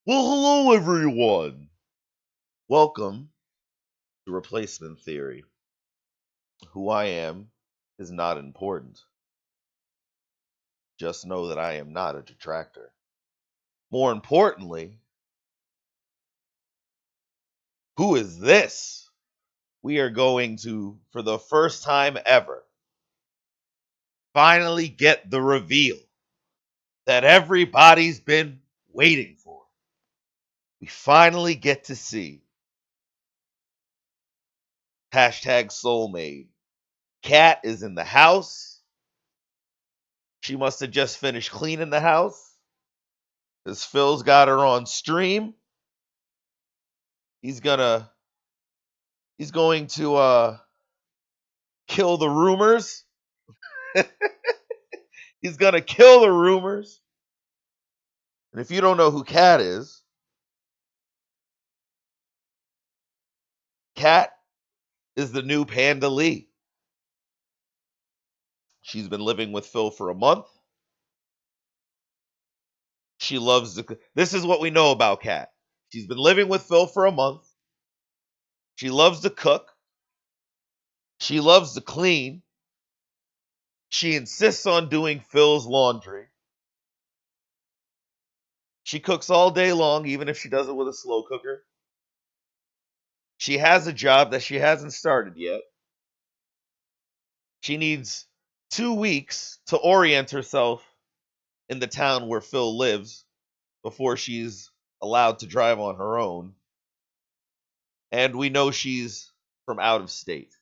Well, hello everyone. Welcome to Replacement Theory. Who I am is not important. Just know that I am not a detractor. More importantly, who is this? We are going to, for the first time ever, finally get the reveal that everybody's been waiting for. We finally get to see hashtag soulmaid. Kat is in the house. She must have just finished cleaning the house because Phil's got her on stream. He's going to kill the rumors. He's gonna kill the rumors. And if you don't know who Kat is the new Panda Lee. She's been living with Phil for a month. She loves to. This is what we know about Kat. She's been living with Phil for a month. She loves to cook. She loves to clean. She insists on doing Phil's laundry. She cooks all day long, even if she does it with a slow cooker. She has a job that she hasn't started yet. She needs 2 weeks to orient herself in the town where Phil lives before she's allowed to drive on her own. And we know she's from out of state.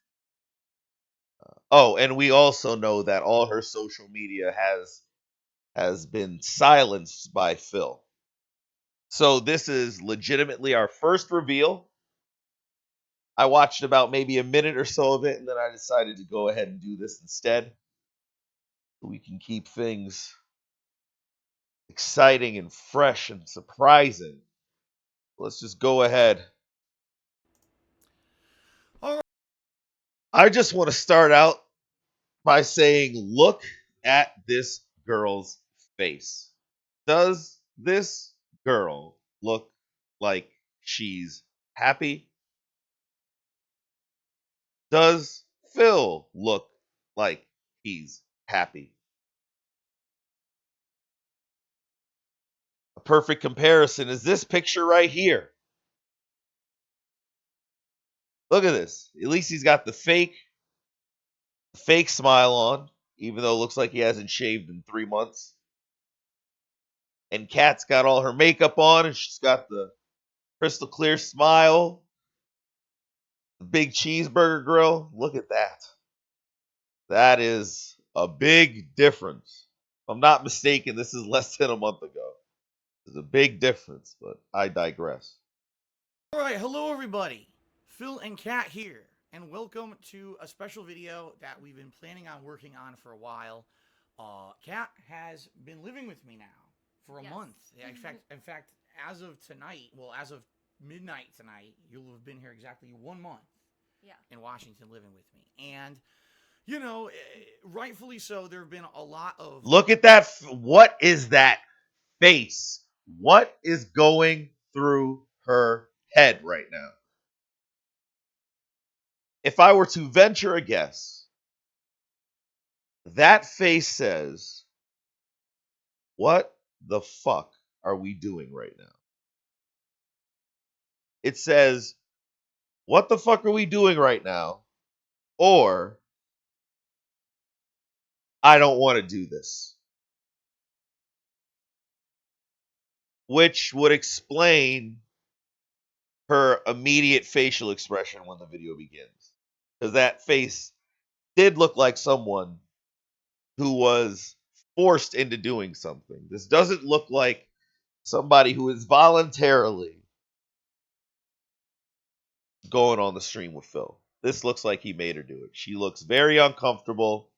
Oh, and we also know that all her social media has been silenced by Phil. So this is legitimately our first reveal. I watched about maybe a minute or so of it, and then I decided to go ahead and do this instead. So we can keep things exciting and fresh and surprising. Let's just go ahead. All right. I just want to start out by saying, look at this girl's face. Does this girl look like she's happy? Does Phil look like he's happy? A perfect comparison is this picture right here. Look at this. At least he's got the fake smile on, even though it looks like he hasn't shaved in 3 months. And Kat's got all her makeup on, and she's got the crystal clear smile, the big cheeseburger grill. Look at that. That is a big difference. If I'm not mistaken, this is less than a month ago. There's a big difference, but I digress. All right, hello everybody. Phil and Kat here, and welcome to a special video that we've been planning on working on for a while. Kat has been living with me now for a Yes. month. Yeah, in fact, as of tonight, well, as of midnight tonight, you'll have been here exactly 1 month. Yeah. In Washington living with me, and you know, rightfully so. There have been a lot of Look at that. What is that face? What is going through her head right now? If I were to venture a guess, that face says, what the fuck are we doing right now? It says, what the fuck are we doing right now? Or, I don't want to do this. Which would explain her immediate facial expression when the video begins. Because that face did look like someone who was forced into doing something. This doesn't look like somebody who is voluntarily going on the stream with Phil. This looks like he made her do it. She looks very uncomfortable.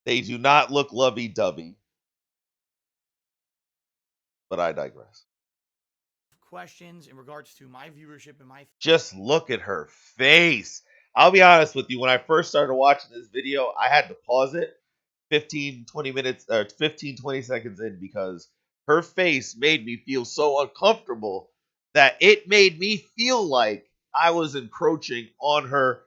They do not look lovey dovey. But I digress. questions in regards to my viewership and my Just look at her face. I'll be honest with you. When I first started watching this video, I had to pause it 15, 20 minutes, or 15, 20 seconds in because her face made me feel so uncomfortable that it made me feel like I was encroaching on her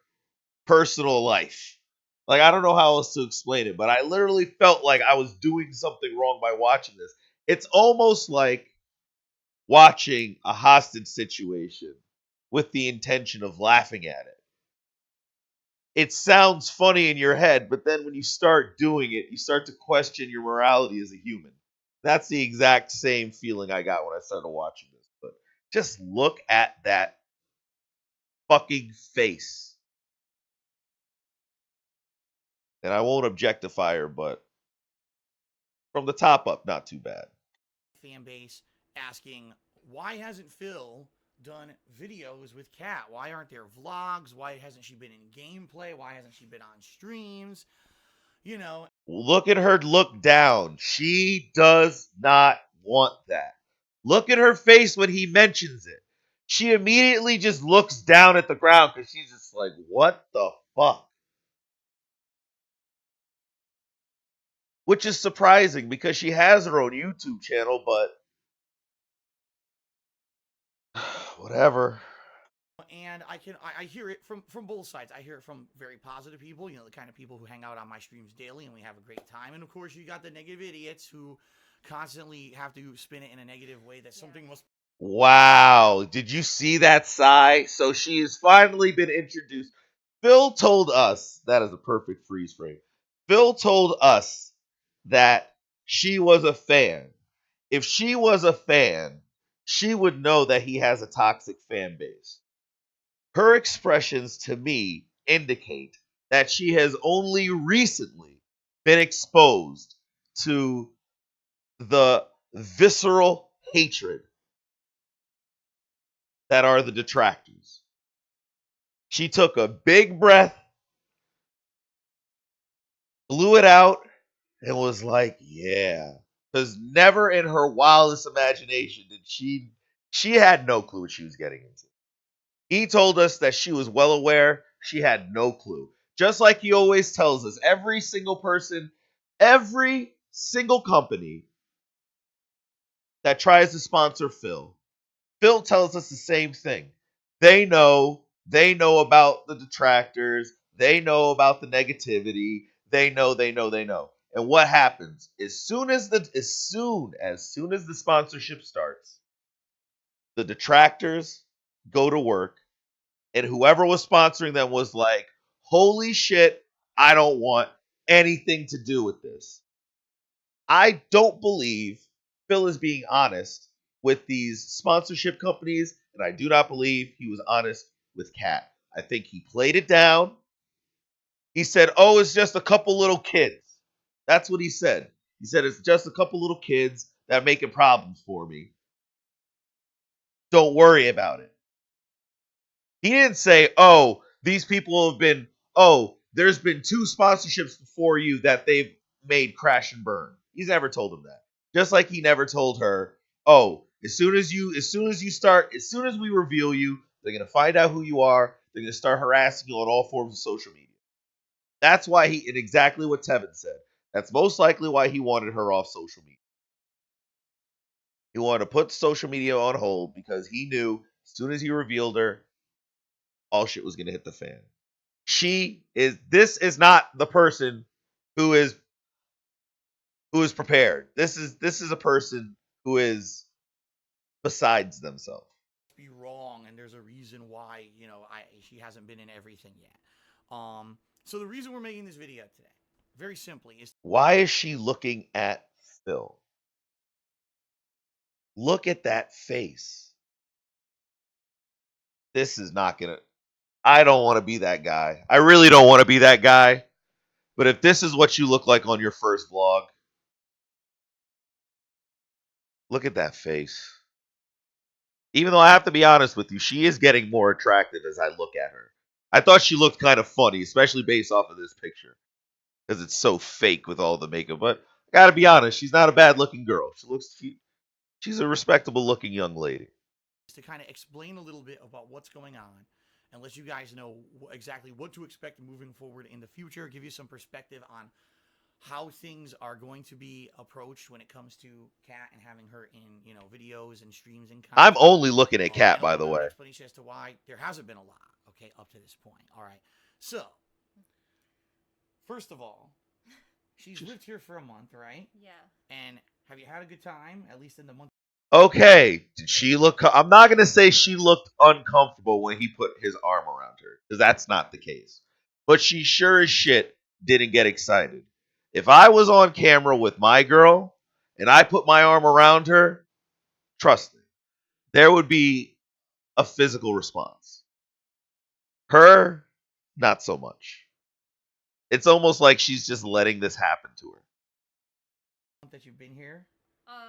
personal life. Like, I don't know how else to explain it, but I literally felt like I was doing something wrong by watching this. It's almost like watching a hostage situation with the intention of laughing at it. It sounds funny in your head, but then when you start doing it, you start to question your morality as a human. That's the exact same feeling I got when I started watching this. But just look at that fucking face. And I won't objectify her, but from the top up, not too bad. fan base asking, why hasn't Phil done videos with Kat? Why aren't there vlogs? Why hasn't she been in gameplay? Why hasn't she been on streams? You know, Look at her look down. She does not want that. Look at her face when he mentions it. She immediately just looks down at the ground because she's just like, what the fuck? Which is surprising because she has her own YouTube channel, but whatever. and I hear it from both sides. I hear it from very positive people, the kind of people who hang out on my streams daily and we have a great time. And of course, you got the negative idiots who constantly have to spin it in a negative way that something must. Wow. Did you see that sigh? So she has finally been introduced. Phil told us, that is a perfect freeze frame. Phil told us that she was a fan. If she was a fan, she would know that he has a toxic fan base. Her expressions to me indicate that she has only recently been exposed to the visceral hatred that are the detractors. She took a big breath, blew it out, and was like, yeah. Because never in her wildest imagination did she had no clue what she was getting into. He told us that she was well aware, she had no clue. Just like he always tells us, every single person, every single company that tries to sponsor Phil tells us the same thing. They know about the detractors, they know about the negativity, they know. And what happens? As soon as the sponsorship starts, the detractors go to work, and whoever was sponsoring them was like, "Holy shit, I don't want anything to do with this." I don't believe Phil is being honest with these sponsorship companies, and I do not believe he was honest with Kat. I think he played it down. He said, "Oh, it's just a couple little kids." That's what he said. He said, "It's just a couple little kids that are making problems for me. Don't worry about it." He didn't say, "Oh, these people have been, oh, there's been two sponsorships before you that they've made crash and burn." He's never told them that. Just like he never told her, "Oh, as soon as we reveal you, they're going to find out who you are. They're going to start harassing you on all forms of social media." That's why and exactly what Tevin said. That's most likely why he wanted her off social media. He wanted to put social media on hold because he knew as soon as he revealed her, all shit was going to hit the fan. This is not the person who is prepared. This is a person who is besides themselves. Be wrong, and there's a reason why she hasn't been in everything yet. So the reason we're making this video today, very simply, is Why is she looking at Phil? Look at that face. This is not gonna. I don't want to be that guy. I really don't want to be that guy. But if this is what you look like on your first vlog, look at that face. Even though I have to be honest with you, she is getting more attractive as I look at her. I thought she looked kind of funny, especially based off of this picture, because it's so fake with all the makeup. But I gotta be honest, she's not a bad looking girl. She's a respectable looking young lady. to kind of explain a little bit about what's going on and let you guys know exactly what to expect moving forward in the future, give you some perspective on how things are going to be approached when it comes to Kat and having her in, videos and streams and I'm content. only looking at Kat, And a by little the bit of an way. explanation as to why there hasn't been a lot, okay, up to this point. All right. So, first of all, she's lived here for a month, right? Yeah. And have you had a good time, at least in the month? Okay, did she look? I'm not gonna say she looked uncomfortable when he put his arm around her, because that's not the case. But she sure as shit didn't get excited. If I was on camera with my girl and I put my arm around her, trust me, there would be a physical response. Her, not so much. It's almost like she's just letting this happen to her. That you've been here?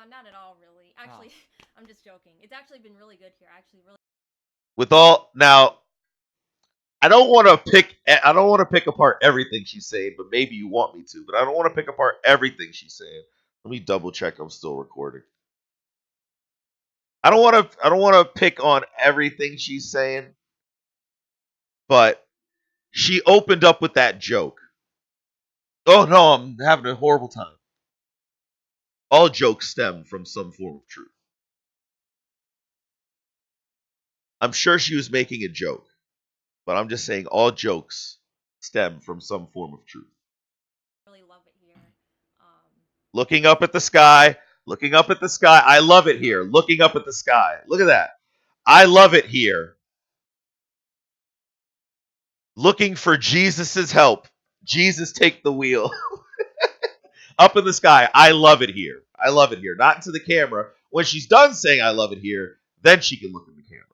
Not at all, really. Actually, I'm just joking. It's actually been really good here. Actually, really. With all now, I don't want to pick apart everything she's saying, but maybe you want me to. But I don't want to pick apart everything she's saying. Let me double check I'm still recording. I don't want to pick on everything she's saying, but she opened up with that joke. Oh no, I'm having a horrible time. All jokes stem from some form of truth. I'm sure she was making a joke, but I'm just saying all jokes stem from some form of truth. Really love it here. Looking up at the sky, looking up at the sky. I love it here. Looking up at the sky. Look at that. I love it here. Looking for Jesus's help. Jesus, take the wheel. Up in the sky. I love it here. I love it here. Not into the camera. When she's done saying I love it here, then she can look in the camera.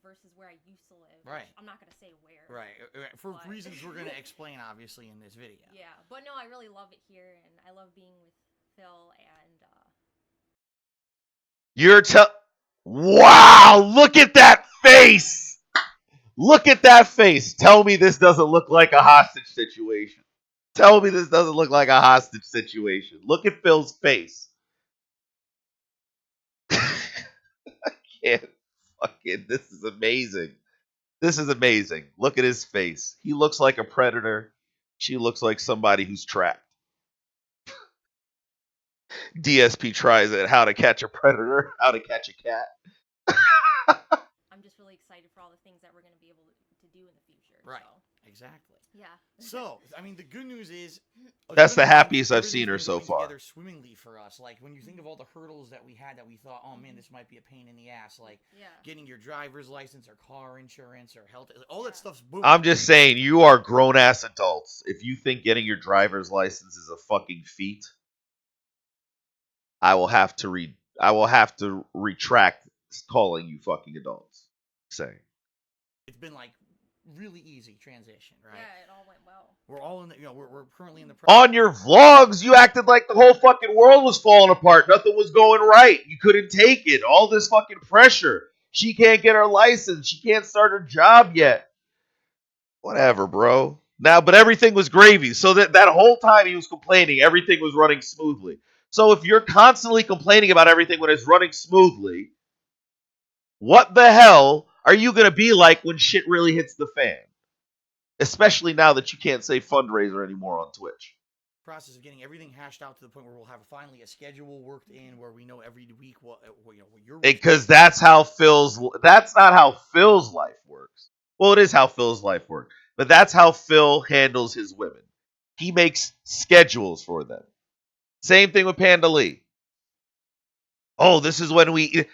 Versus where I used to live. Right. I'm not gonna say where. Right. For reasons we're going to explain, obviously, in this video. Yeah, but no, I really love it here, and I love being with Phil and. Wow! Look at that face. Look at that face. Tell me this doesn't look like a hostage situation. Tell me this doesn't look like a hostage situation. Look at Phil's face. I can't fucking. This is amazing. This is amazing. Look at his face. He looks like a predator. She looks like somebody who's trapped. DSP tries it. How to catch a predator. How to catch a cat. I'm just really excited for all the things that we're gonna be able to do in the future. Right. So. Exactly. Yeah. So, I mean, the good news is That's the happiest I've seen her everything's so been going far. together swimmingly for us. Like when you think of all the hurdles that we had, that we thought, oh man, this might be a pain in the ass. Like getting your driver's license or car insurance or health, all that stuff's boom. I'm just saying, you are grown ass adults. If you think getting your driver's license is a fucking feat, I will have to retract calling you fucking adults. Saying. It's been like really easy transition, right? Yeah, it all went well. We're all in the, we're currently in the On your vlogs, you acted like the whole fucking world was falling apart. Nothing was going right. You couldn't take it. All this fucking pressure. She can't get her license. She can't start her job yet. Whatever, bro. Now, but everything was gravy. So that whole time he was complaining, everything was running smoothly. So if you're constantly complaining about everything when it's running smoothly, what the hell are you going to be like when shit really hits the fan? Especially now that you can't say fundraiser anymore on Twitch. Process of getting everything hashed out to the point where we'll have finally a schedule worked in where we know every week what your because that's not how Phil's life works. Well, it is how Phil's life works, but that's how Phil handles his women. He makes schedules for them. Same thing with Panda Lee. Oh, this is when we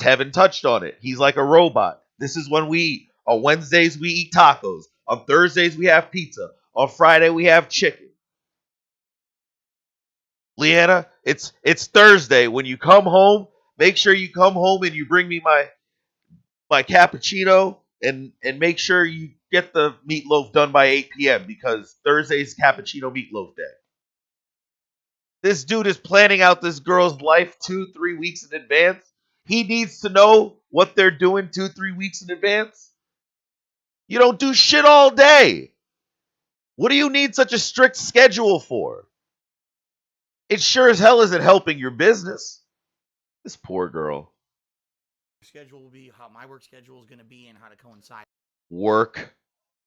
Tevin touched on it. He's like a robot. This is when we eat. On Wednesdays we eat tacos. On Thursdays we have pizza. On Friday we have chicken. Leanna, it's Thursday. When you come home, make sure you come home and you bring me my cappuccino and make sure you get the meatloaf done by 8 p.m. because Thursday's cappuccino meatloaf day. This dude is planning out this girl's life 2-3 weeks in advance. He needs to know what they're doing 2-3 weeks in advance. You don't do shit all day. What do you need such a strict schedule for? It sure as hell isn't helping your business. This poor girl. Schedule will be how my work schedule is going to be and how to coincide Work.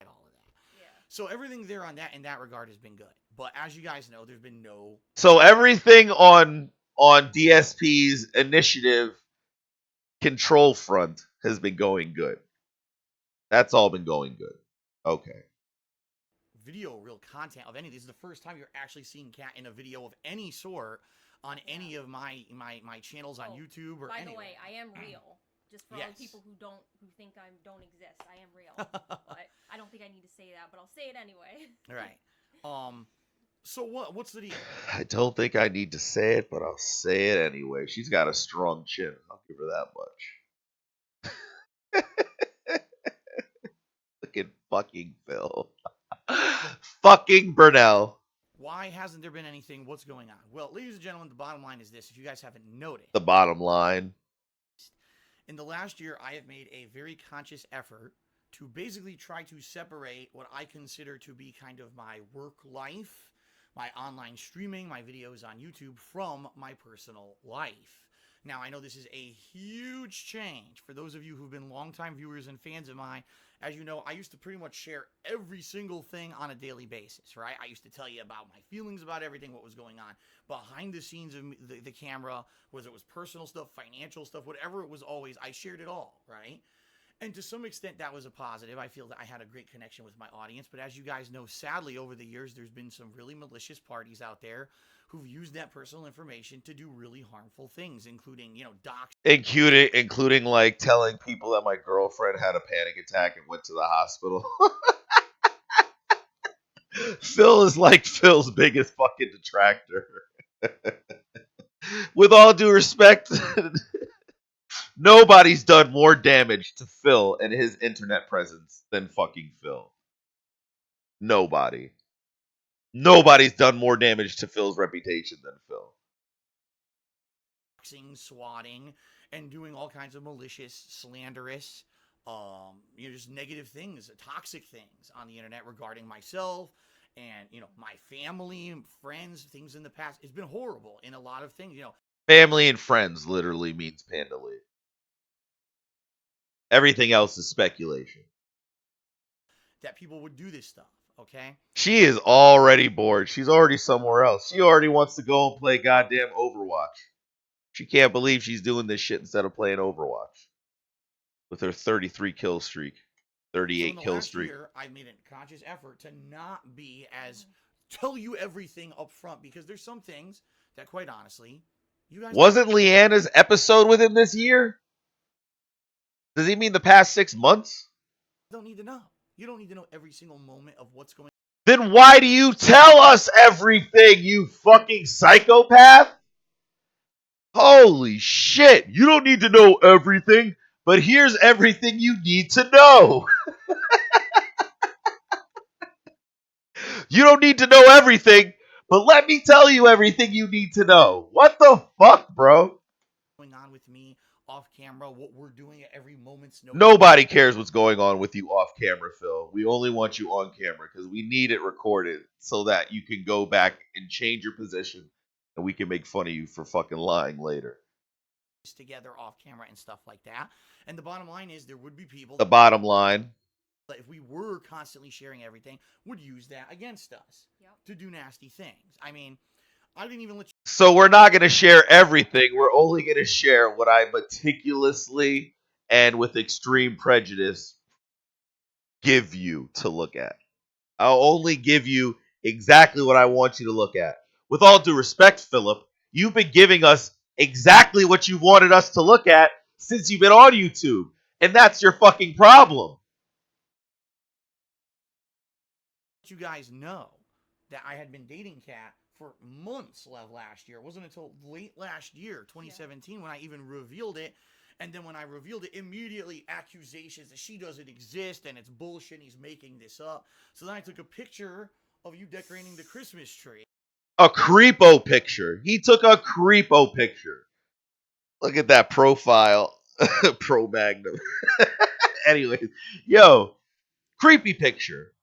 all of that. Yeah. So everything there on that in that regard has been good. But as you guys know, there's been no. So everything on DSP's initiative control front has been going good. That's all been going good. Okay. Video real content of any. This is the first time you're actually seeing Kat in a video of any sort on any of my channels on YouTube or By anywhere. the way, I am real. Just for all the people who think I don't exist, I am real. But I don't think I need to say that, but I'll say it anyway. All right. So what's the deal? I don't think I need to say it, but I'll say it anyway. She's got a strong chin. I'll give her that much. Look at fucking Phil. Fucking Burnell. Why hasn't there been anything? What's going on? Well, ladies and gentlemen, the bottom line is this. If you guys haven't noticed, The bottom line. in the last year, I have made a very conscious effort to basically try to separate what I consider to be kind of my work life, my online streaming, my videos on YouTube, from my personal life. Now, I know this is a huge change for those of you who've been longtime viewers and fans of mine. As you know, I used to pretty much share every single thing on a daily basis, right? I used to tell you about my feelings about everything, what was going on behind the scenes of the camera, whether it was personal stuff, financial stuff, whatever it was, always, I shared it all, right? And to some extent, that was a positive. I feel that I had a great connection with my audience. But as you guys know, sadly, over the years, there's been some really malicious parties out there who've used that personal information to do really harmful things, including, Including like telling people that my girlfriend had a panic attack and went to the hospital. Phil is like Phil's biggest fucking detractor. With all due respect, nobody's done more damage to Phil and his internet presence than fucking Phil. Nobody. Nobody's done more damage to Phil's reputation than Phil. swatting, and doing all kinds of malicious, slanderous, just negative things, toxic things on the internet regarding myself and, my family and friends, things in the past. It's been horrible in a lot of things, Family and friends literally means Panda League. Everything else is speculation. That people would do this stuff, okay? She is already bored. She's already somewhere else. She already wants to go and play goddamn Overwatch. She can't believe she's doing this shit instead of playing Overwatch. With her 33 kill streak. 38 kill streak. Year, I made a conscious effort to not be as tell you everything up front, because there's some things that, quite honestly, you guys wasn't Leanna's episode within this year? Does he mean the past 6 months? Don't need to know. You don't need to know every single moment of what's going on. Then why do you tell us everything, you fucking psychopath? Holy shit. You don't need to know everything, but here's everything you need to know. You don't need to know everything, but let me tell you everything you need to know. What the fuck, bro? Going on with me off camera, what we're doing at every moment's notice. Nobody cares what's going on with you off camera, Phil. We only want you on camera because we need it recorded so that you can go back and change your position and we can make fun of you for fucking lying later. Together off camera and stuff like that. And the bottom line is there would be people. The bottom line. If we were constantly sharing everything, would use that against us to do nasty things. I mean, I didn't even let you. So we're not going to share everything. We're only going to share what I meticulously and with extreme prejudice give you to look at. I'll only give you exactly what I want you to look at. With all due respect, Philip, you've been giving us exactly what you wanted us to look at since you've been on YouTube. And that's your fucking problem. You guys know that I had been dating Kat for months last year. It wasn't until late last year, 2017, when I even revealed it. And then when I revealed it, immediately accusations that she doesn't exist and it's bullshit, he's making this up. So then I took a picture of you decorating the Christmas tree. A creepo picture. He took a creepo picture. Look at that profile. Pro Magnum. Anyways, yo, creepy picture.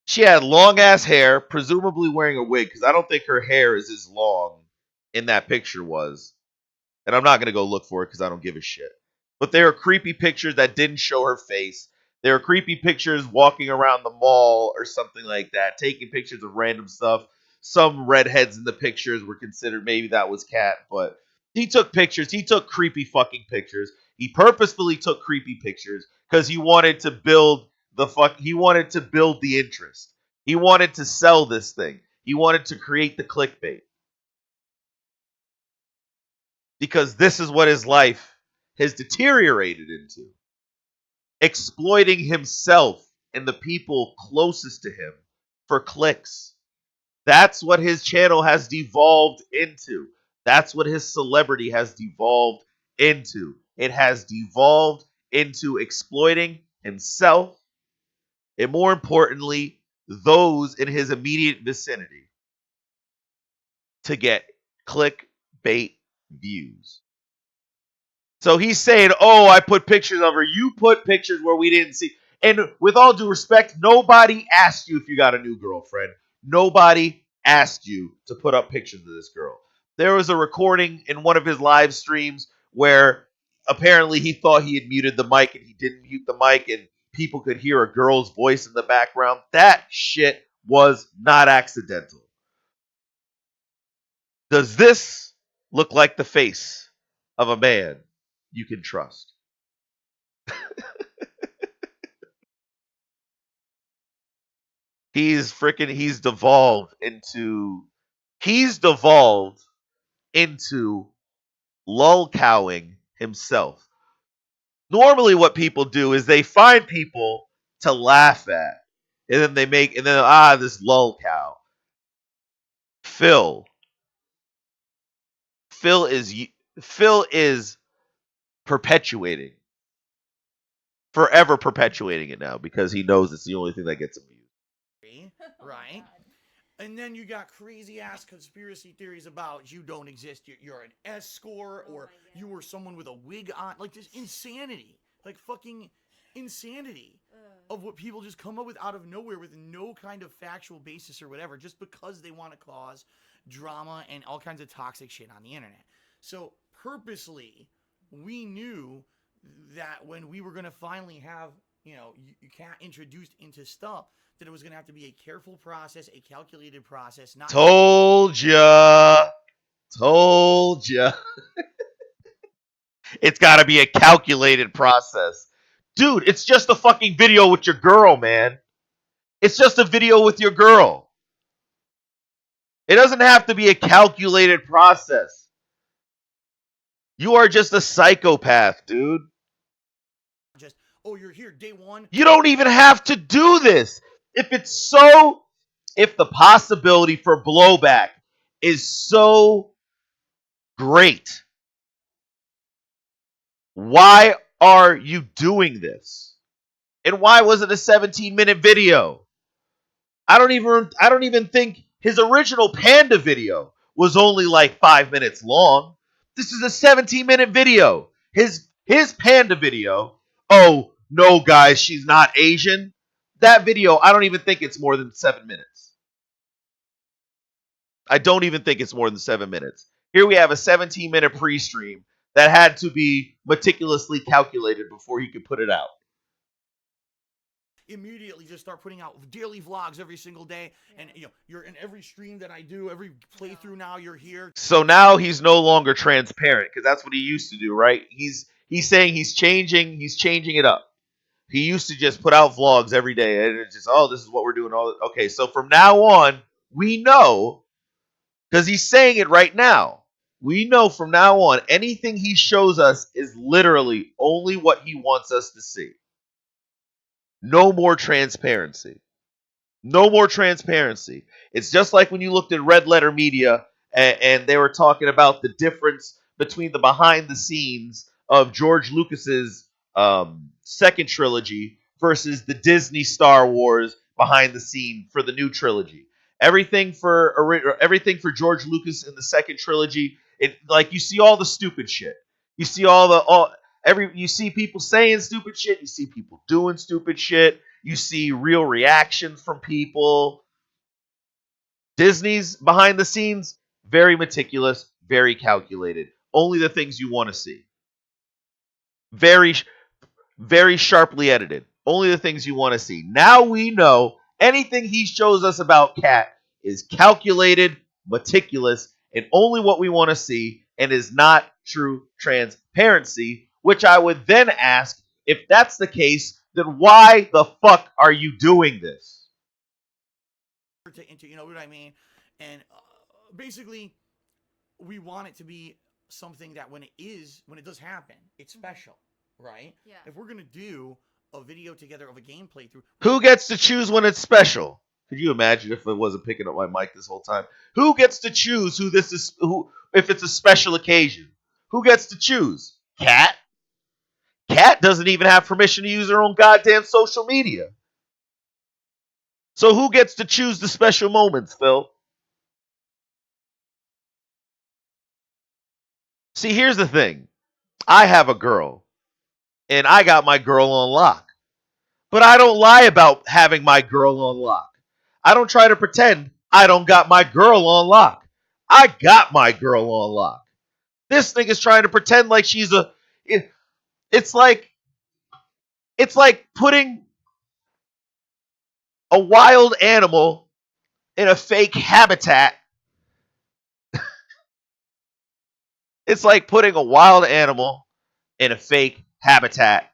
She had long ass hair, presumably wearing a wig, because I don't think her hair is as long in that picture was. And I'm not going to go look for it because I don't give a shit. But they are creepy pictures that didn't show her face. There were creepy pictures walking around the mall or something like that, taking pictures of random stuff. Some redheads in the pictures were considered maybe that was Cat, but he took pictures. He took creepy fucking pictures. He purposefully took creepy pictures because he wanted to build he wanted to build the interest. He wanted to sell this thing. He wanted to create the clickbait. Because this is what his life has deteriorated into. Exploiting himself and the people closest to him for clicks. That's what his channel has devolved into. That's what his celebrity has devolved into. It has devolved into exploiting himself and, more importantly, those in his immediate vicinity to get clickbait views. So he's saying, oh, I put pictures of her. You put pictures where we didn't see. And with all due respect, nobody asked you if you got a new girlfriend. Nobody asked you to put up pictures of this girl. There was a recording in one of his live streams where apparently he thought he had muted the mic and he didn't mute the mic and people could hear a girl's voice in the background. That shit was not accidental. Does this look like the face of a man you can trust? He's devolved into lolcowing himself. Normally what people do is they find people to laugh at and then this lolcow. Phil Phil is perpetuating forever perpetuating it now because he knows it's the only thing that gets him views. Right? And then you got crazy ass conspiracy theories about you don't exist. You're an escort, or you were someone with a wig on. Like this insanity, like fucking insanity of what people just come up with out of nowhere with no kind of factual basis or whatever, just because they want to cause drama and all kinds of toxic shit on the internet. So purposely, we knew that when we were going to finally have, you can't introduced into stuff, that it was going to have to be a careful process, a calculated process. Not Told ya. It's got to be a calculated process. Dude, it's just a fucking video with your girl, man. It's just a video with your girl. It doesn't have to be a calculated process. You are just a psychopath, dude. Just, oh, you're here day one. You don't even have to do this. If the possibility for blowback is so great, why are you doing this? And why was it a 17-minute video? I don't even think his original Panda video was only like 5 minutes long. This is a 17-minute video. His Panda video, oh, no guys, she's not Asian. That video, I don't even think it's more than 7 minutes. I don't even think it's more than 7 minutes. Here we have a 17-minute pre-stream that had to be meticulously calculated before he could put it out. Immediately just start putting out daily vlogs every single day, and you're in every stream that I do, every playthrough. Now you're here. So now he's no longer transparent, because that's what he used to do, right? He's saying he's changing it up. He used to just put out vlogs every day, and it's just, oh, this is what we're doing. Okay, so from now on, we know, because he's saying it right now, we know from now on, anything he shows us is literally only what he wants us to see. No more transparency. No more transparency. It's just like when you looked at Red Letter Media and they were talking about the difference between the behind the scenes of George Lucas's second trilogy versus the Disney Star Wars behind the scene for the new trilogy. Everything for George Lucas in the second trilogy, you see all the stupid shit. You see you see people saying stupid shit. You see people doing stupid shit. You see real reactions from people. Disney's behind the scenes, very meticulous, very calculated. Only the things you want to see. Very, very sharply edited. Only the things you want to see. Now we know anything he shows us about Cat is calculated, meticulous, and only what we want to see, and is not true transparency, which I would then ask, if that's the case, then why the fuck are you doing this? You know what I mean? And basically, we want it to be something that when it does happen, it's special, right? Yeah. If we're gonna do a video together of a game playthrough, who gets to choose when it's special? Could you imagine if it wasn't picking up my mic this whole time? Who gets to choose who this is? Who, if it's a special occasion? Who gets to choose? Cat? Cat doesn't even have permission to use her own goddamn social media. So who gets to choose the special moments, Phil? See, here's the thing. I have a girl, and I got my girl on lock. But I don't lie about having my girl on lock. I don't try to pretend I don't got my girl on lock. I got my girl on lock. This thing is trying to pretend like she's a. It's like putting a wild animal in a fake habitat. It's like putting a wild animal in a fake habitat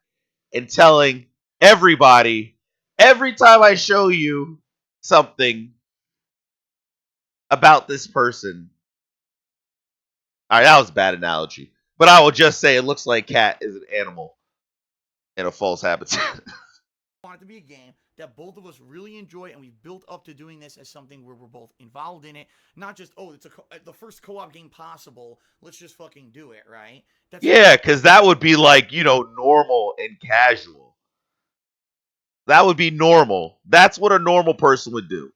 and telling everybody every time I show you something about this person. All right, that was a bad analogy. But I will just say it looks like Cat is an animal in a false habitat. I want it to be a game that both of us really enjoy, and we've built up to doing this as something where we're both involved in it. Not just, oh, it's the first co-op game possible. Let's just fucking do it, right? Yeah, because that would be like, normal and casual. That would be normal. That's what a normal person would do.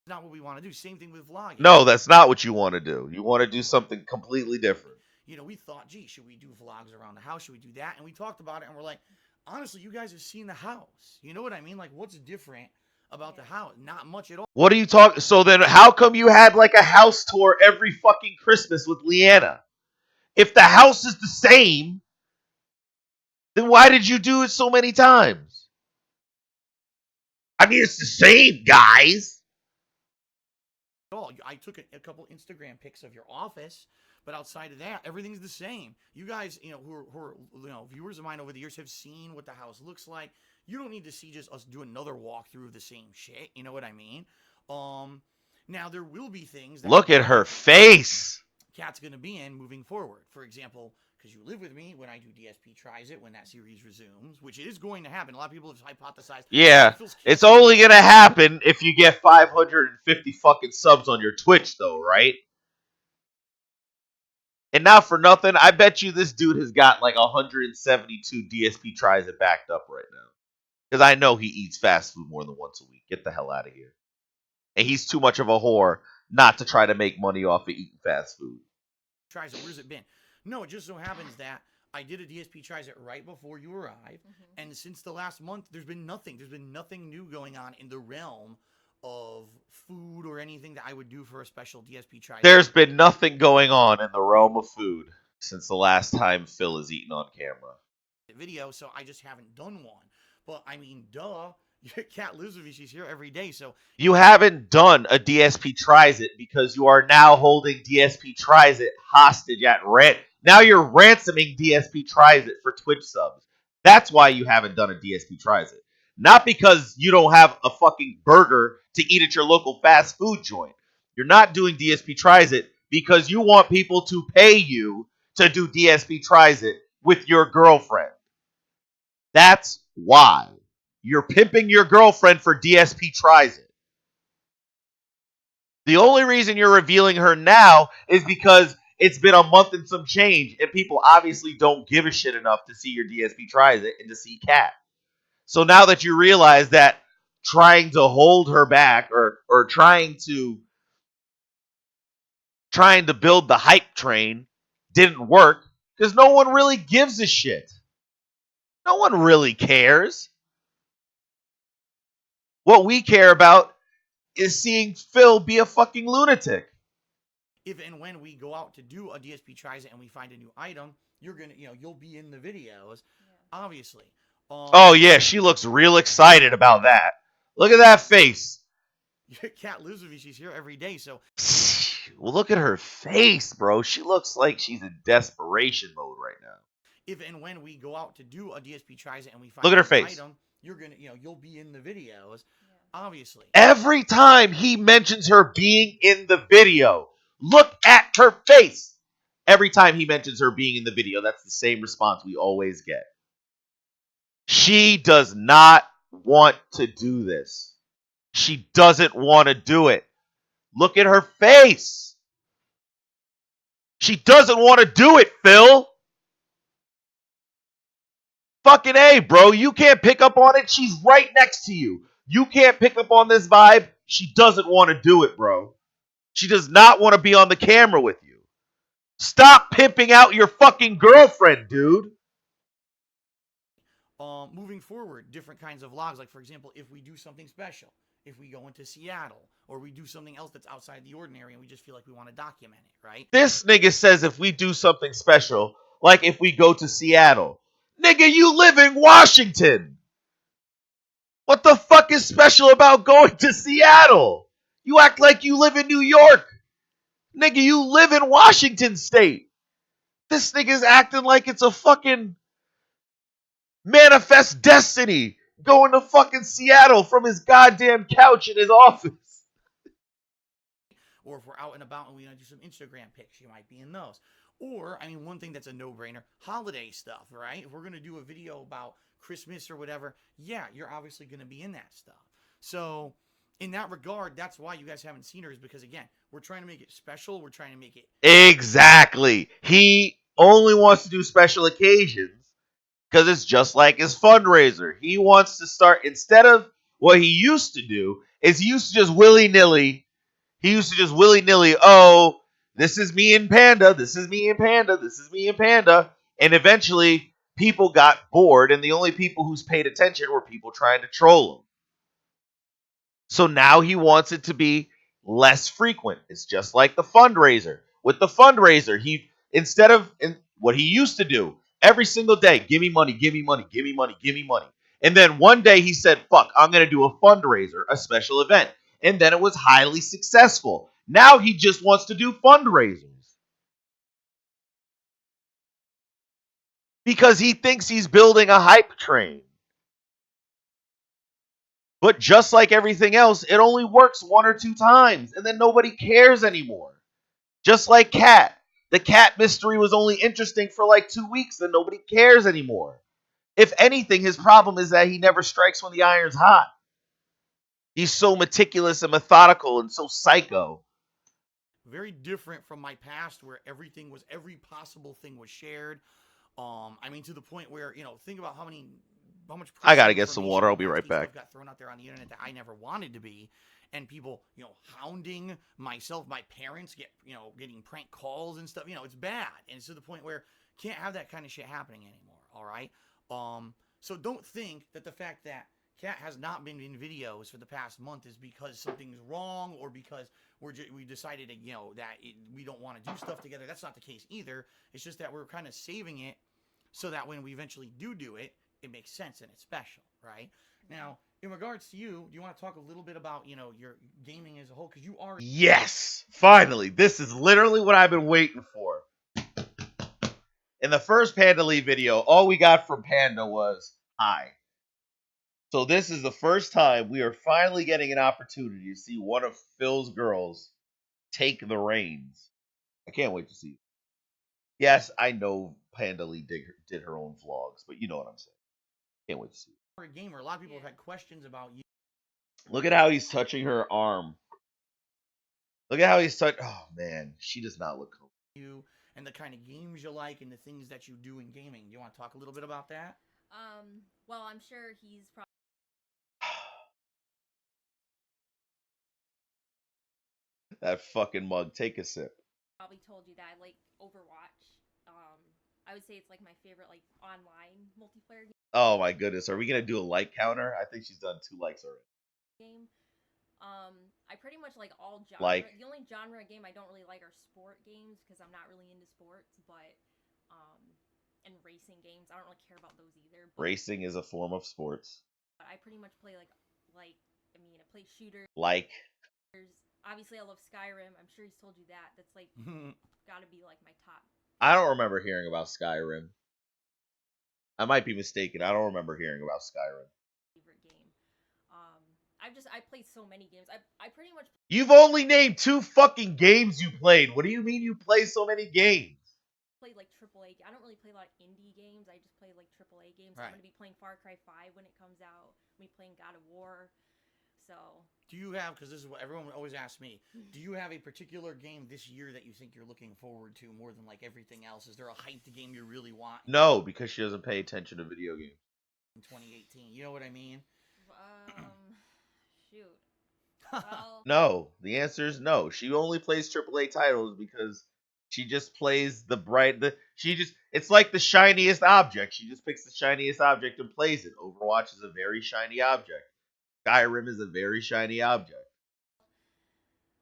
Not what we want to do. Same thing with vlogging. No, that's not what you want to do. You want to do something completely different. We thought, gee, should we do vlogs around the house? Should we do that? And we talked about it, and we're like, honestly, you guys have seen the house. You know what I mean? Like, what's different about the house? Not much at all. What are you talking? So then how come you had like a house tour every fucking Christmas with Leanna? If the house is the same, then why did you do it so many times? I mean, it's the same, guys. I took a couple Instagram pics of your office, but outside of that, everything's the same. You guys, who are viewers of mine over the years have seen what the house looks like. You don't need to see just us do another walkthrough of the same shit. You know what I mean? Now there will be things that look at her face. Cat's gonna be in moving forward. For example, because you live with me when I do DSP Tries It, when that series resumes, which is going to happen. A lot of people have hypothesized. Yeah, it's only going to happen if you get 550 fucking subs on your Twitch, though, right? And not for nothing, I bet you this dude has got like 172 DSP Tries It backed up right now. Because I know he eats fast food more than once a week. Get the hell out of here. And he's too much of a whore not to try to make money off of eating fast food. Tries It, where's it been? No, it just so happens that I did a DSP Tries It right before you arrived, and since the last month, there's been nothing. There's been nothing new going on in the realm of food or anything that I would do for a special DSP Tries It. There's been nothing going on in the realm of food since the last time Phil has eaten on camera. Video, so I just haven't done one. But I mean, duh. Your cat lives with me. She's here every day. So you haven't done a DSP Tries It because you are now holding DSP Tries It hostage at rent. Now you're ransoming DSP Tries It for Twitch subs. That's why you haven't done a DSP Tries It. Not because you don't have a fucking burger to eat at your local fast food joint. You're not doing DSP Tries It because you want people to pay you to do DSP Tries It with your girlfriend. That's why. You're pimping your girlfriend for DSP Tries It. The only reason you're revealing her now is because it's been a month and some change, and people obviously don't give a shit enough to see your DSP Tries It and to see Cat. So now that you realize that trying to hold her back or trying to build the hype train didn't work because no one really gives a shit. No one really cares. What we care about is seeing Phil be a fucking lunatic. If and when we go out to do a DSP Tries It and we find a new item, you're gonna, you'll be in the videos, obviously. Oh yeah, she looks real excited about that. Look at that face. Cat lives with me. She's here every day. So, well, look at her face, bro. She looks like she's in desperation mode right now. If and when we go out to do a DSP Streisand and we find look at her an face. item, you're gonna, you'll be in the videos, obviously. Every time he mentions her being in the video, look at her face. Every time he mentions her being in the video, that's the same response we always get. She does not want to do this. She doesn't want to do it. Look at her face. She doesn't want to do it, Phil. Fucking A, bro. You can't pick up on it. She's right next to you. You can't pick up on this vibe. She doesn't want to do it, bro. She does not want to be on the camera with you. Stop pimping out your fucking girlfriend, dude. Moving forward, different kinds of vlogs. Like, for example, if we do something special, if we go into Seattle, or we do something else that's outside the ordinary and we just feel like we want to document it, right? This nigga says if we do something special, like if we go to Seattle. Nigga, you live in Washington. What the fuck is special about going to Seattle? You act like you live in New York. Nigga, you live in Washington State. This nigga's acting like it's a fucking manifest destiny going to fucking Seattle from his goddamn couch in his office. Or if we're out and about and we want to do some Instagram pics, you might be in those. Or, I mean, one thing that's a no-brainer, holiday stuff, right? If we're going to do a video about Christmas or whatever, yeah, you're obviously going to be in that stuff. So, in that regard, that's why you guys haven't seen her, is because, again, we're trying to make it special. We're trying to make it... Exactly. He only wants to do special occasions because it's just like his fundraiser. He wants to start, instead of what he used to do, is he used to just willy-nilly, oh, this is me and Panda, this is me and Panda, this is me and Panda. And eventually, people got bored, and the only people who's paid attention were people trying to troll him. So now he wants it to be less frequent. It's just like the fundraiser. With the fundraiser, he, instead of what he used to do, every single day, give me money, give me money, give me money, give me money. And then one day he said, fuck, I'm going to do a fundraiser, a special event. And then it was highly successful. Now he just wants to do fundraisers. Because he thinks he's building a hype train. But just like everything else, it only works 1 or 2 times, and then nobody cares anymore. Just like Cat. The Cat mystery was only interesting for like 2 weeks, and nobody cares anymore. If anything, his problem is that he never strikes when the iron's hot. He's so meticulous and methodical and so psycho. Very different from my past, where every possible thing was shared. I mean, to the point where, think about how much I gotta get some water. I'll be right back. Got thrown out there on the internet that I never wanted to be, and people, hounding myself, my parents getting prank calls and stuff. It's bad, and it's to the point where can't have that kind of shit happening anymore. All right. So don't think that the fact that Cat has not been in videos for the past month is because something's wrong or because we decided to, we don't want to do stuff together. That's not the case either. It's just that we're kind of saving it so that when we eventually do it, it makes sense and it's special, right? Now, in regards to you, do you want to talk a little bit about, your gaming as a whole? Because you are... Yes! Finally! This is literally what I've been waiting for. In the first Panda League video, all we got from Panda was, hi. So this is the first time we are finally getting an opportunity to see one of Phil's girls take the reins. I can't wait to see it. Yes, I know Panda Lee did her own vlogs, but you know what I'm saying. Can't wait to see it. For a gamer, a lot of people have had questions about you. Look at how he's touching her arm. Look at how he's touching. Oh man, she does not look cool. You and the kind of games you like and the things that you do in gaming. Do you want to talk a little bit about that? Well, I'm sure he's probably... That fucking mug. Take a sip. Probably told you that I like Overwatch. I would say it's like my favorite like online multiplayer game. Oh my goodness, are we gonna do a like counter? I think she's done 2 likes already. Game. I pretty much like all genre. Like, the only genre game I don't really like are sport games because I'm not really into sports. But and racing games. I don't really care about those either. Racing is a form of sports. But I pretty much play I play shooters. Like. Obviously, I love Skyrim. I'm sure he's told you that. That's like gotta be like my top. I don't remember hearing about Skyrim. I might be mistaken. I don't remember hearing about Skyrim. Favorite game. I played so many games. I pretty much. You've only named 2 fucking games you played. What do you mean you play so many games? Played like AAA. I don't really play a lot of indie games. I just play like AAA games. Right. I'm gonna be playing Far Cry 5 when it comes out. I'm gonna be playing God of War. So. Do you have, because this is what everyone always asks me, do you have a particular game this year that you think you're looking forward to more than like everything else? Is there a hyped game you really want? No, because she doesn't pay attention to video games. In 2018, you know what I mean? Shoot. Well, No, the answer is no. She only plays AAA titles because she just plays it's like the shiniest object. She just picks the shiniest object and plays it. Overwatch is a very shiny object. Skyrim is a very shiny object.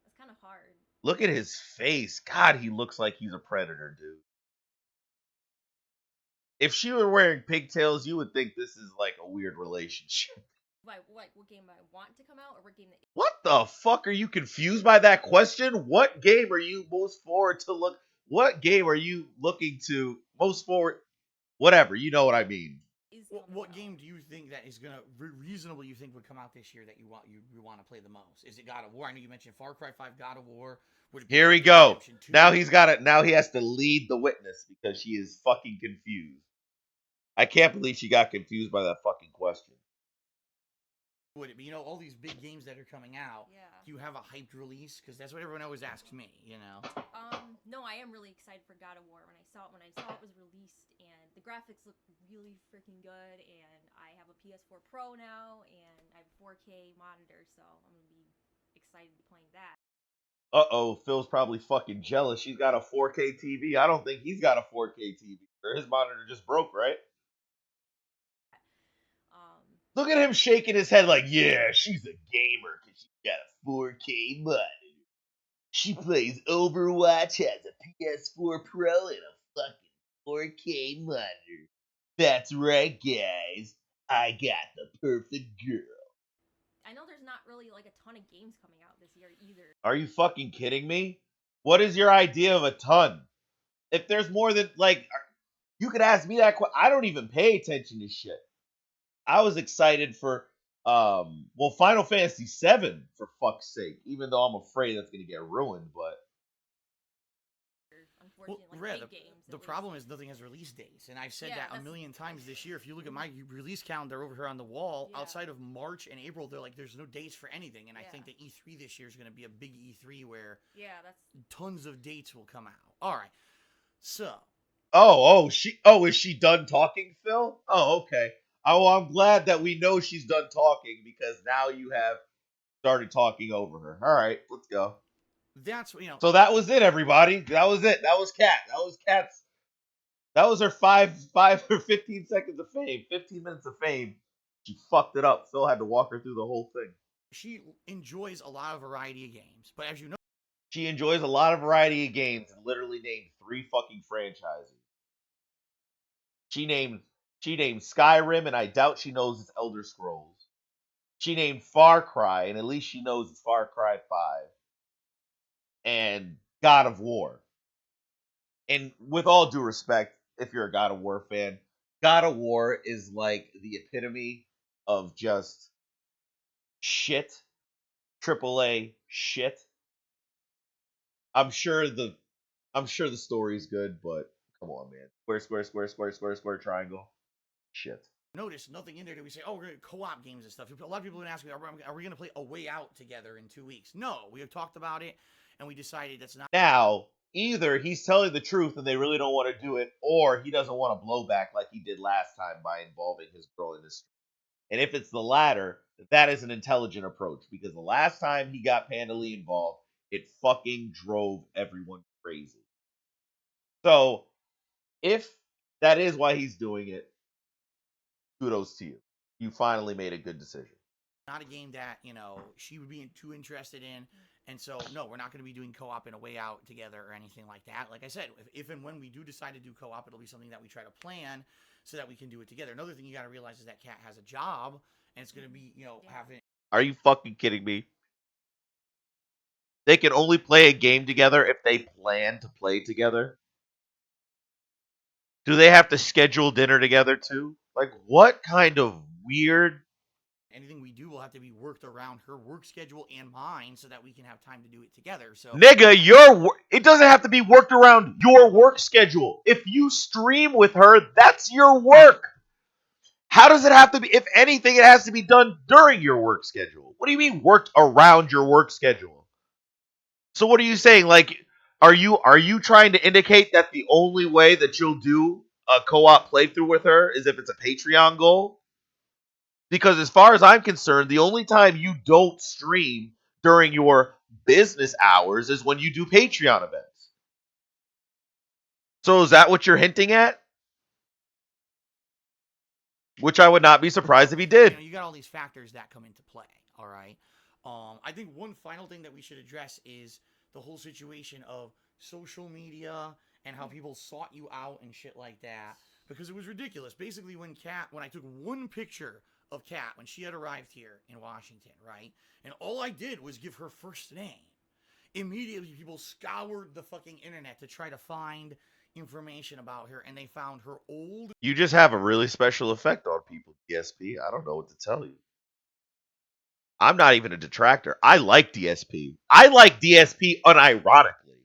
it's kind of hard. Look at his face. God, he looks like he's a predator, dude. If she were wearing pigtails, you would think this is like a weird relationship. What game I want to come out, or what game that? What the fuck? Are you confused by that question? What game are you most forward to look? What game are you looking to most forward? Whatever, you know what I mean. What game do you think that is gonna reasonably you think would come out this year that you want to play the most? Is it God of War? I know you mentioned Far Cry 5, God of War. Here we go. Now he's got it. Now he has to lead the witness because she is fucking confused. I can't believe she got confused by that fucking question. Would it be, all these big games that are coming out? Yeah. Do you have a hyped release? Because that's what everyone always asks me. No, I am really excited for God of War. When I saw it was released, and the graphics look really freaking good, and I have a PS4 Pro now, and I have a 4K monitor, so I'm gonna be excited to be playing that. Uh-oh, Phil's probably fucking jealous. She's got a 4K TV. I don't think he's got a 4K TV. Or his monitor just broke, right? Look at him shaking his head like, yeah, she's a gamer because she's got a 4K monitor. She plays Overwatch, has a PS4 Pro, and a fucking 4K monitor. That's right, guys. I got the perfect girl. I know there's not really like a ton of games coming out this year either. Are you fucking kidding me? What is your idea of a ton? If there's more than, you could ask me that question. I don't even pay attention to shit. I was excited for, Final Fantasy VII, for fuck's sake. Even though I'm afraid that's going to get ruined, but. Unfortunately, the problem is nothing has release dates. And I've said that a million times this year. If you look at my release calendar over here on the wall, outside of March and April, there's no dates for anything. And I think that E3 this year is going to be a big E3 where tons of dates will come out. All right. So. Is she done talking, Phil? Oh, okay. Oh, I'm glad that we know she's done talking because now you have started talking over her. All right, let's go. That's So that was it, everybody. That was it. That was Kat. That was Kat's. That was her 15 seconds of fame. 15 minutes of fame. She fucked it up. Phil had to walk her through the whole thing. She enjoys a lot of variety of games, but as you know, she enjoys a lot of variety of games and literally named 3 fucking franchises. She named Skyrim, and I doubt she knows it's Elder Scrolls. She named Far Cry, and at least she knows it's Far Cry 5. And God of War. And with all due respect, if you're a God of War fan, God of War is like the epitome of just shit. AAA shit. I'm sure the story's good, but come on, man. Square, triangle. Shit. Notice nothing in there that we say, oh, we're going to co-op games and stuff. A lot of people have been asking me, are we going to play A Way Out together in 2 weeks? No, we have talked about it, and we decided that's not. Now, either he's telling the truth and they really don't want to do it, or he doesn't want to blow back like he did last time by involving his girl in this. And if it's the latter, that is an intelligent approach, because the last time he got Panda Lee involved, it fucking drove everyone crazy. So, if that is why he's doing it, kudos to you. You finally made a good decision. Not a game that, she would be too interested in. And so, no, we're not going to be doing co-op in a way out together or anything like that. Like I said, if and when we do decide to do co-op, it'll be something that we try to plan so that we can do it together. Another thing you got to realize is that Kat has a job, and it's going to be, having. Are you fucking kidding me? They can only play a game together if they plan to play together. Do they have to schedule dinner together too? Like, what kind of weird? Anything we do will have to be worked around her work schedule and mine so that we can have time to do it together. So, Nigga, it doesn't have to be worked around your work schedule. If you stream with her, that's your work. How does it have to be? If anything, it has to be done during your work schedule. What do you mean worked around your work schedule? So what are you saying? Like, are you trying to indicate that the only way that you'll do a co-op playthrough with her is if it's a Patreon goal? Because as far as I'm concerned, the only time you don't stream during your business hours is when you do Patreon events. So is that what you're hinting at? Which I would not be surprised if he did. You got all these factors that come into play, all right? I think one final thing that we should address is the whole situation of social media and how people sought you out and shit like that, because it was ridiculous. Basically, when I took one picture of Kat when she had arrived here in Washington, right? And all I did was give her first name. Immediately, people scoured the fucking internet to try to find information about her, and they found her old. You just have a really special effect on people, DSP. I don't know what to tell you. I'm not even a detractor. I like DSP. I like DSP unironically.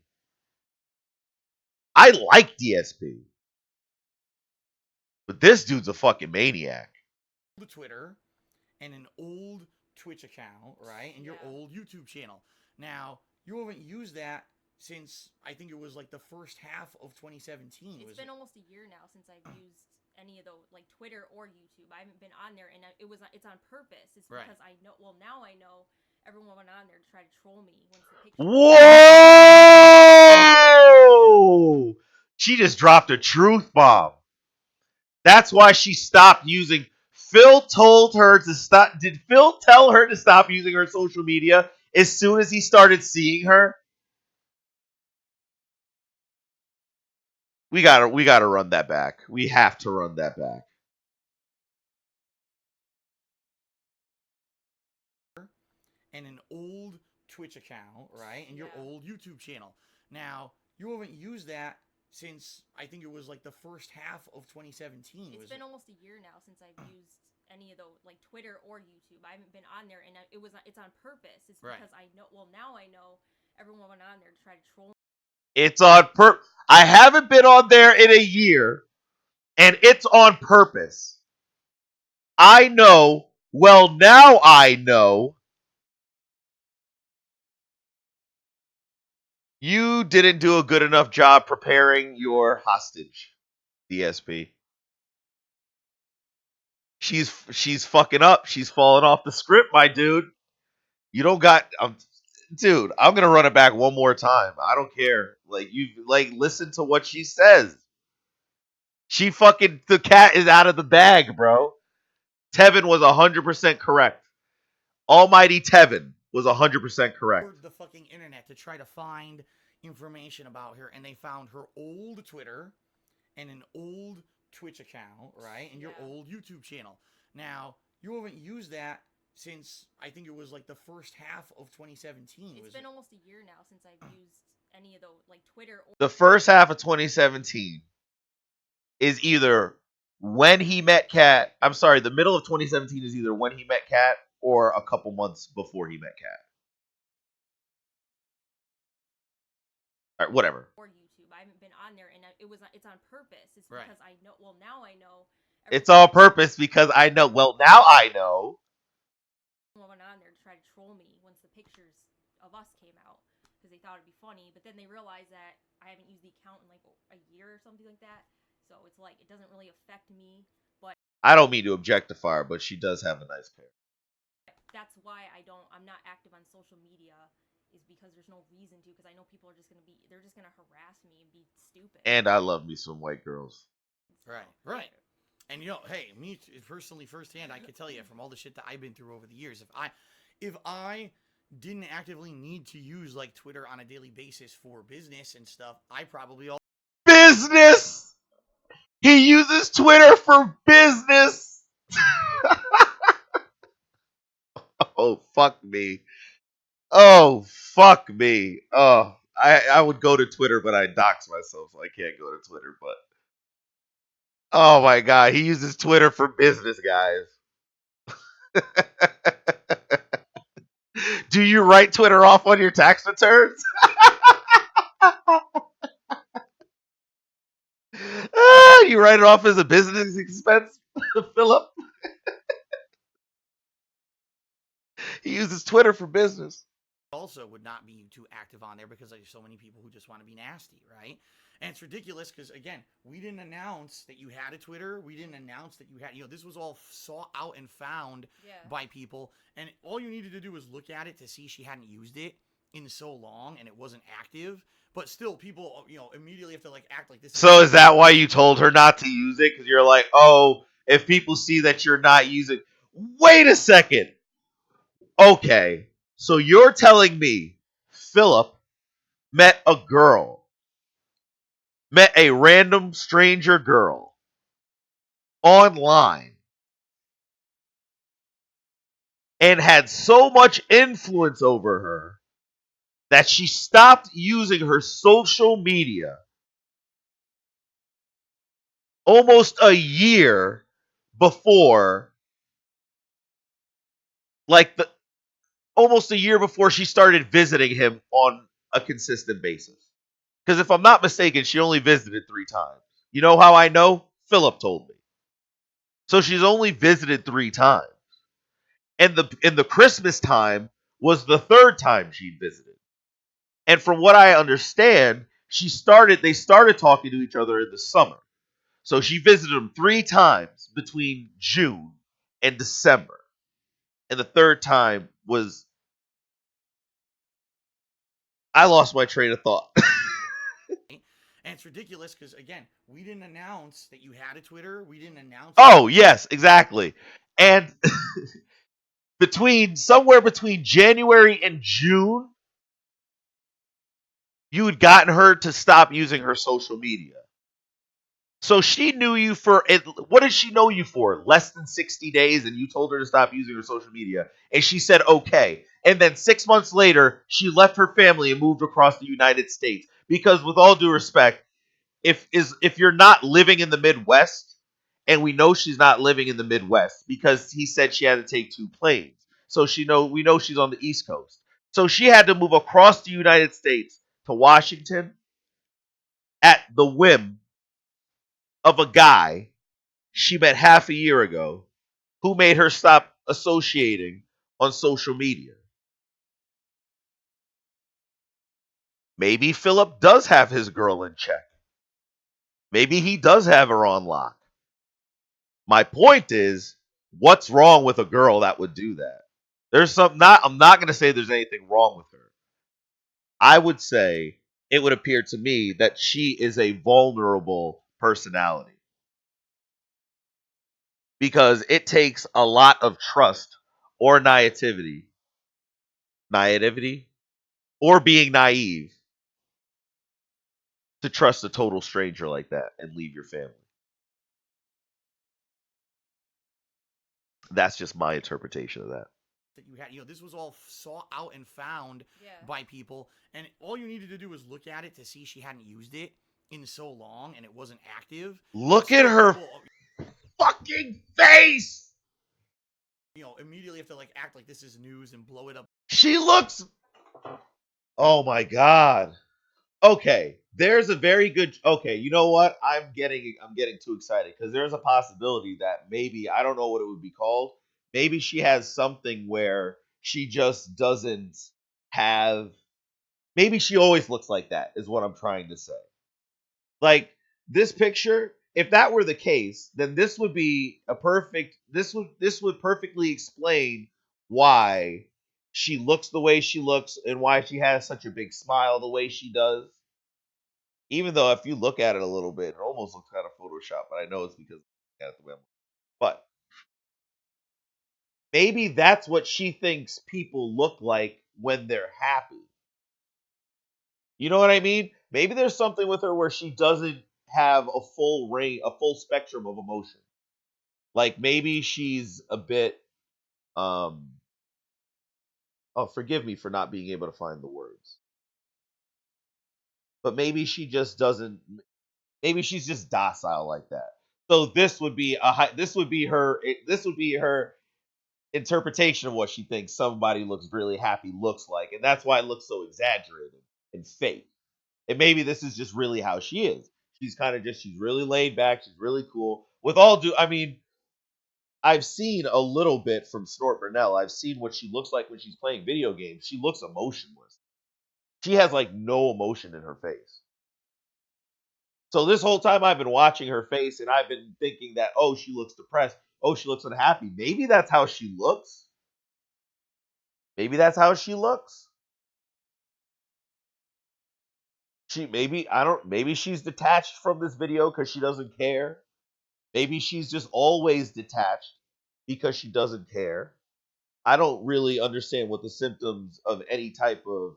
I like DSP. But this dude's a fucking maniac. The Twitter and an old Twitch account, right? And your old YouTube channel. Now, you haven't used that since I think it was like the first half of 2017. It's been almost a year now since I've used any of the like Twitter or YouTube. I haven't been on there, and it's on purpose. It's because I know. Well, now I know everyone went on there to try to troll me once the picture. Whoa! She just dropped a truth bomb. That's why she stopped using. Phil told her to stop. Did Phil tell her to stop using her social media as soon as he started seeing her? We gotta run that back. We have to run that back. And an old Twitch account, right? And your old YouTube channel. Now, you haven't used that since I think it was like the first half of 2017. It's been almost a year now since I've used any of the like Twitter or YouTube. I haven't been on there, and it's on purpose. It's because I know. Well, now I know everyone went on there to try to troll me. It's on purpose. I haven't been on there in a year, and it's on purpose. I know. Well, now I know. You didn't do a good enough job preparing your hostage, DSP. She's fucking up. She's falling off the script, my dude. You don't got, dude. I'm gonna run it back one more time. I don't care. Like listen to what she says. The cat is out of the bag, bro. Tevin was 100% correct. Almighty Tevin was 100% correct. The fucking internet to try to find information about her, and they found her old Twitter and an old Twitch account, right? And your old YouTube channel. Now, you haven't used that since I think it was like the first half of 2017. It's been almost a year now since I've used any of the like Twitter or the first half of 2017 is either when he met Kat. I'm sorry, the middle of 2017 is either when he met Kat or a couple months before he met Kat. All right, whatever. Or YouTube. I haven't been on there, and it's on purpose. It's because I know. Well, now I know. It's on purpose because I know. Well, now I know. Went on there to try to troll me once the pictures of us came out because they thought it'd be funny, but then they realized that I haven't used the account in like a year or something like that. So it's like it doesn't really affect me. But I don't mean to objectify her, but she does have a nice pair. That's why I'm not active on social media, is because there's no reason to, because I know people are just they're just gonna harass me and be stupid. And I love me some white girls. So, right. And hey, me personally, firsthand, I could tell you from all the shit that I've been through over the years, if I didn't actively need to use like Twitter on a daily basis for business and stuff, I probably all Business. He uses Twitter for business. Oh fuck me. Oh fuck me. Oh, I would go to Twitter, but I dox myself, so I can't go to Twitter. But oh my god, he uses Twitter for business, guys. Do you write Twitter off on your tax returns? You write it off as a business expense, Philip. He uses Twitter for business. also would not be too active on there because there's so many people who just want to be nasty, right? And it's ridiculous because again, we didn't announce that you had a Twitter. We didn't announce that you had, this was all sought out and found by people, and all you needed to do was look at it to see she hadn't used it in so long and it wasn't active. But still, people, immediately have to like act like this. So is that why you told her not to use it? Because you're like, oh, if people see that you're not using, wait a second. Okay, so you're telling me Philip met a random stranger girl online and had so much influence over her that she stopped using her social media almost a year before, like almost a year before she started visiting him on a consistent basis. Because if I'm not mistaken, she only visited 3 times. You know how I know? Philip told me. So she's only visited 3 times. And the Christmas time was the 3rd time she'd visited. And from what I understand, they started talking to each other in the summer. So she visited him 3 times between June and December. And the 3rd time was, I lost my train of thought. And it's ridiculous because again, we didn't announce that you had a Twitter. We didn't announce. Oh, yes, exactly. And somewhere between January and June, you had gotten her to stop using her social media. So she knew you for what did she know you for? Less than 60 days, and you told her to stop using her social media, and she said okay. And then 6 months later, she left her family and moved across the United States. Because with all due respect, if you're not living in the Midwest, and we know she's not living in the Midwest because he said she had to take 2 planes. So we know she's on the East Coast. So she had to move across the United States to Washington at the whim of a guy she met half a year ago who made her stop associating on social media. Maybe Philip does have his girl in check. Maybe he does have her on lock. My point is, what's wrong with a girl that would do that? I'm not going to say there's anything wrong with her. I would say it would appear to me that she is a vulnerable personality because it takes a lot of trust or naivety, or being naive to trust a total stranger like that and leave your family. That's just my interpretation of that. That you had, this was all sought out and found by people, and all you needed to do was look at it to see she hadn't used it in so long and it wasn't active. Look at her fucking face. Immediately have to like act like this is news and blow it up. She looks. Oh my god. Okay, there's a very good. Okay, you know what? I'm getting too excited because there's a possibility that maybe I don't know what it would be called. Maybe she has something where she just doesn't have. Maybe she always looks like that. Is what I'm trying to say. Like this picture, if that were the case, then this would be a perfect. This would perfectly explain why she looks the way she looks and why she has such a big smile the way she does. Even though if you look at it a little bit, it almost looks kind of Photoshop, but I know it's because I'm at the web. But maybe that's what she thinks people look like when they're happy. You know what I mean? Maybe there's something with her where she doesn't have a full spectrum of emotion. Like maybe she's a bit um oh, forgive me for not being able to find the words. But maybe she just doesn't maybe she's just docile like that. So this would be her interpretation of what she thinks somebody looks really happy looks like, and that's why it looks so exaggerated and fake. And maybe this is just really how she is. She's really laid back, she's really cool. I mean, I've seen a little bit from Snort Burnell. I've seen what she looks like when she's playing video games. She looks emotionless. She has like no emotion in her face. So this whole time I've been watching her face and I've been thinking that, oh, she looks depressed. Oh, she looks unhappy. Maybe that's how she looks. Maybe that's how she looks. Maybe she's detached from this video because she doesn't care. Maybe she's just always detached because she doesn't care. I don't really understand what the symptoms of any type of,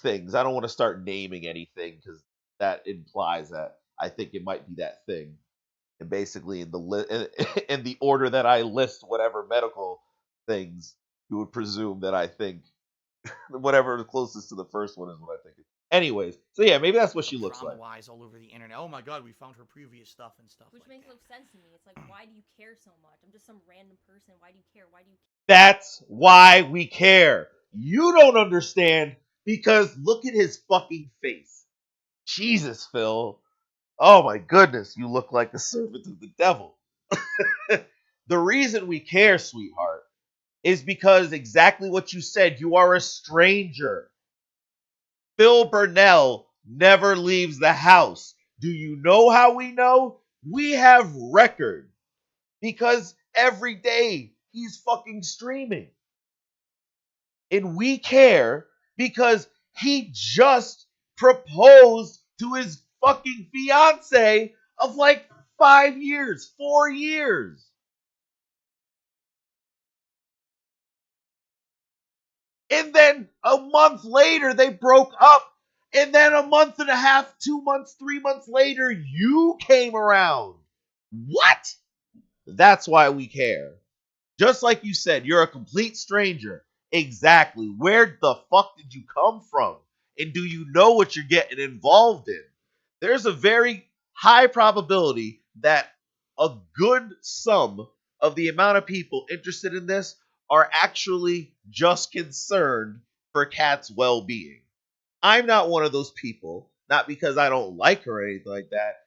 things. I don't want to start naming anything because that implies that I think it might be that thing. And basically, in the order that I list whatever medical things, you would presume that I think whatever is closest to the first one is what I think. Anyways, so yeah, maybe that's what she looks like. Trauma-wise all over the internet. Oh my god, we found her previous stuff and stuff. Which makes no sense to me. It's like, why do you care so much? I'm just some random person. Why do you care? Why do you care? That's why we care. You don't understand because look at his fucking face. Jesus, Phil. Oh my goodness, you look like a servant of the devil. The reason we care, sweetheart, is because exactly what you said. You are a stranger. Phil Burnell never leaves the house. Do you know how we know? We have record. Because every day he's fucking streaming. And we care because he just proposed to his fucking fiance of like 5 years, 4 years. And then a month later, they broke up. And then a month and a half, 2 months, 3 months later, you came around. What? That's why we care. Just like you said, you're a complete stranger. Exactly. Where the fuck did you come from? And do you know what you're getting involved in? There's a very high probability that a good sum of the amount of people interested in this are actually just concerned for Kat's well being. I'm not one of those people, not because I don't like her or anything like that.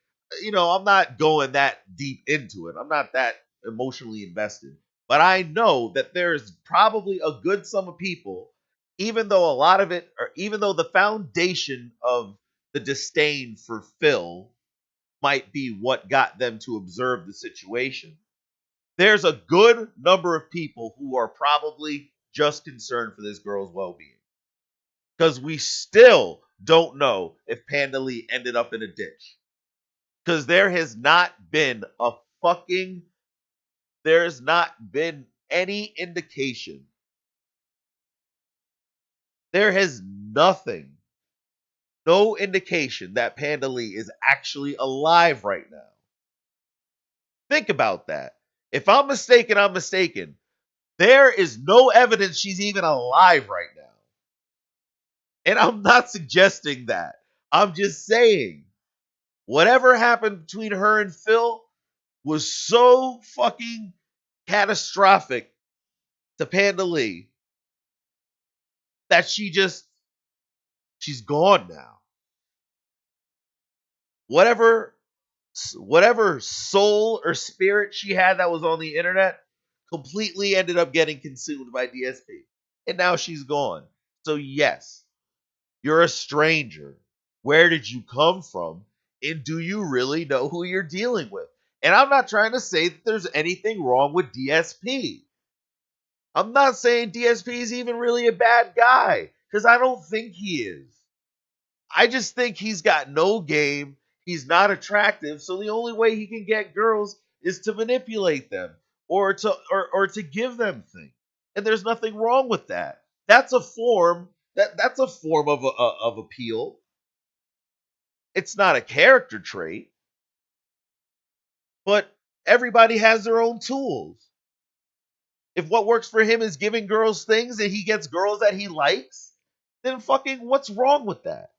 I'm not going that deep into it. I'm not that emotionally invested. But I know that there is probably a good sum of people, even though a lot of it, or even though the foundation of the disdain for Phil might be what got them to observe the situation. There's a good number of people who are probably just concerned for this girl's well being. Because we still don't know if Panda Lee ended up in a ditch. Because there's not been any indication. There has no indication that Panda Lee is actually alive right now. Think about that. If I'm mistaken, I'm mistaken. There is no evidence she's even alive right now. And I'm not suggesting that. I'm just saying, whatever happened between her and Phil was so fucking catastrophic to Panda Lee that she's gone now. Whatever soul or spirit she had that was on the internet completely ended up getting consumed by DSP. And now she's gone. So yes, you're a stranger. Where did you come from? And do you really know who you're dealing with? And I'm not trying to say that there's anything wrong with DSP. I'm not saying DSP is even really a bad guy, because I don't think he is. I just think he's got no game. He's not attractive, so the only way he can get girls is to manipulate them or to give them things. And there's nothing wrong with that. That's a form that's a form of appeal. It's not a character trait, but everybody has their own tools. If what works for him is giving girls things and he gets girls that he likes, then fucking what's wrong with that?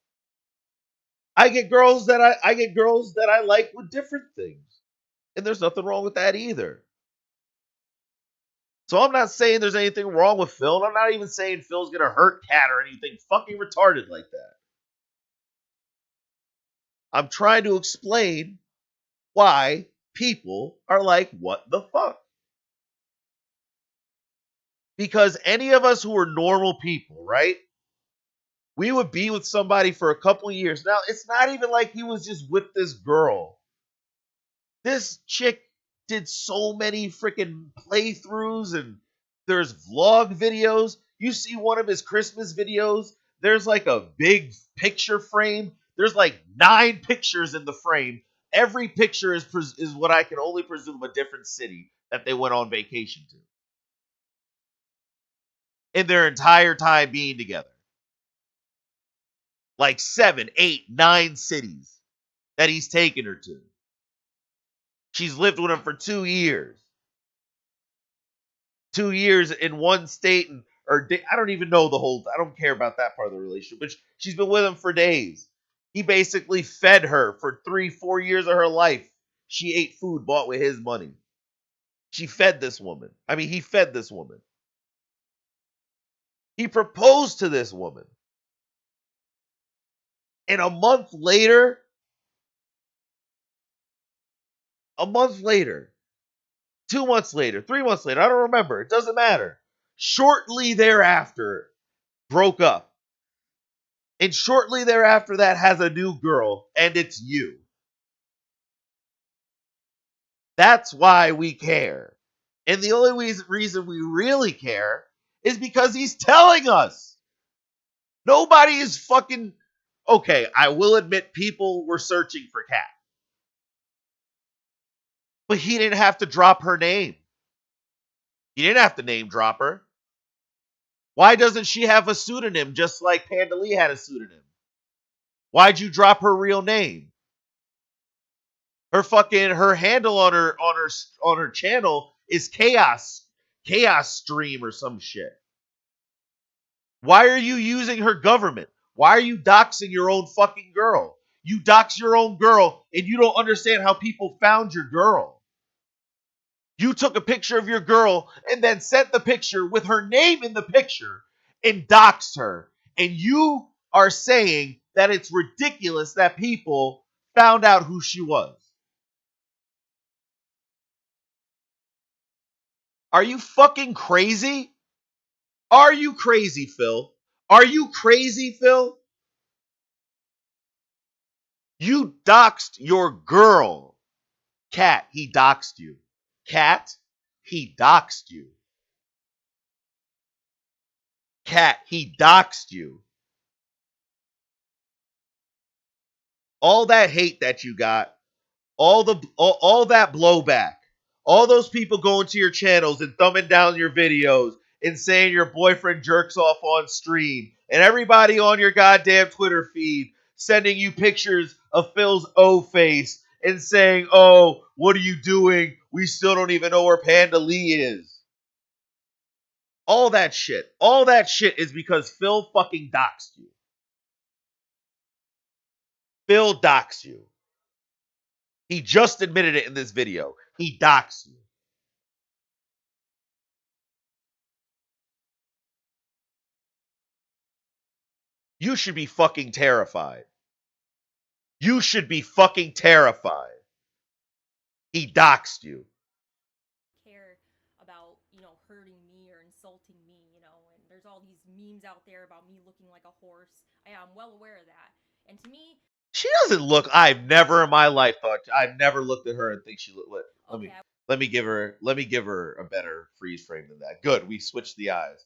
I get girls that I like with different things. And there's nothing wrong with that either. So I'm not saying there's anything wrong with Phil. And I'm not even saying Phil's gonna hurt Kat or anything fucking retarded like that. I'm trying to explain why people are like, what the fuck? Because any of us who are normal people, right? We would be with somebody for a couple years. Now, it's not even like he was just with this girl. This chick did so many freaking playthroughs, and there's vlog videos. You see one of his Christmas videos, there's like a big picture frame. There's like 9 pictures in the frame. Every picture is what I can only presume a different city that they went on vacation to in their entire time being together. Like 7, 8, 9 cities that he's taken her to. She's lived with him for 2 years. 2 years in one state, and I don't even know the whole. I don't care about that part of the relationship, but she's been with him for days. He basically fed her for 3, 4 years of her life. She ate food bought with his money. She fed this woman. I mean, he fed this woman. He proposed to this woman. And a month later, 2 months later, 3 months later, I don't remember. It doesn't matter. Shortly thereafter, broke up. And shortly thereafter that has a new girl, and it's you. That's why we care. And the only reason we really care is because he's telling us. Nobody is fucking. Okay, I will admit people were searching for Kat. But he didn't have to drop her name. He didn't have to name drop her. Why doesn't she have a pseudonym just like Panda Lee had a pseudonym? Why'd you drop her real name? Her handle on her channel is Chaos Stream or some shit. Why are you using her government? Why are you doxing your own fucking girl? You dox your own girl and you don't understand how people found your girl. You took a picture of your girl and then sent the picture with her name in the picture and doxed her. And you are saying that it's ridiculous that people found out who she was. Are you fucking crazy? Are you crazy, Phil? Are you crazy, Phil? You doxed your girl. Kat, he doxed you. Kat, he doxed you. Kat, he doxed you. All that hate that you got, all that blowback, all those people going to your channels and thumbing down your videos and saying your boyfriend jerks off on stream, and everybody on your goddamn Twitter feed sending you pictures of Phil's O face and saying, oh, what are you doing? We still don't even know where Panda Lee is. All that shit is because Phil fucking doxed you. Phil doxed you. He just admitted it in this video. He doxed you. You should be fucking terrified. You should be fucking terrified. He doxed you. Care about, hurting me or insulting me, and there's all these memes out there about me looking like a horse. I'm well aware of that. And to me, she doesn't look. I've never in my life thought. I've never looked at her and think she looked. Let me give her a better freeze frame than that. Good, we switched the eyes.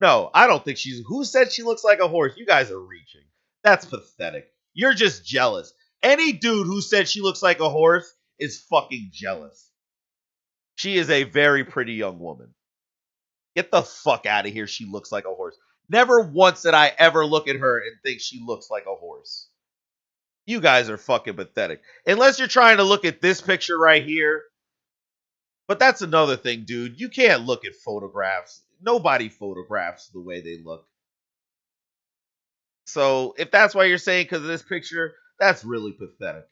No, I don't think she's. Who said she looks like a horse? You guys are reaching. That's pathetic. You're just jealous. Any dude who said she looks like a horse is fucking jealous. She is a very pretty young woman. Get the fuck out of here. She looks like a horse. Never once did I ever look at her and think she looks like a horse. You guys are fucking pathetic. Unless you're trying to look at this picture right here. But that's another thing, dude. You can't look at photographs. Nobody photographs the way they look. So if that's why you're saying because of this picture, that's really pathetic.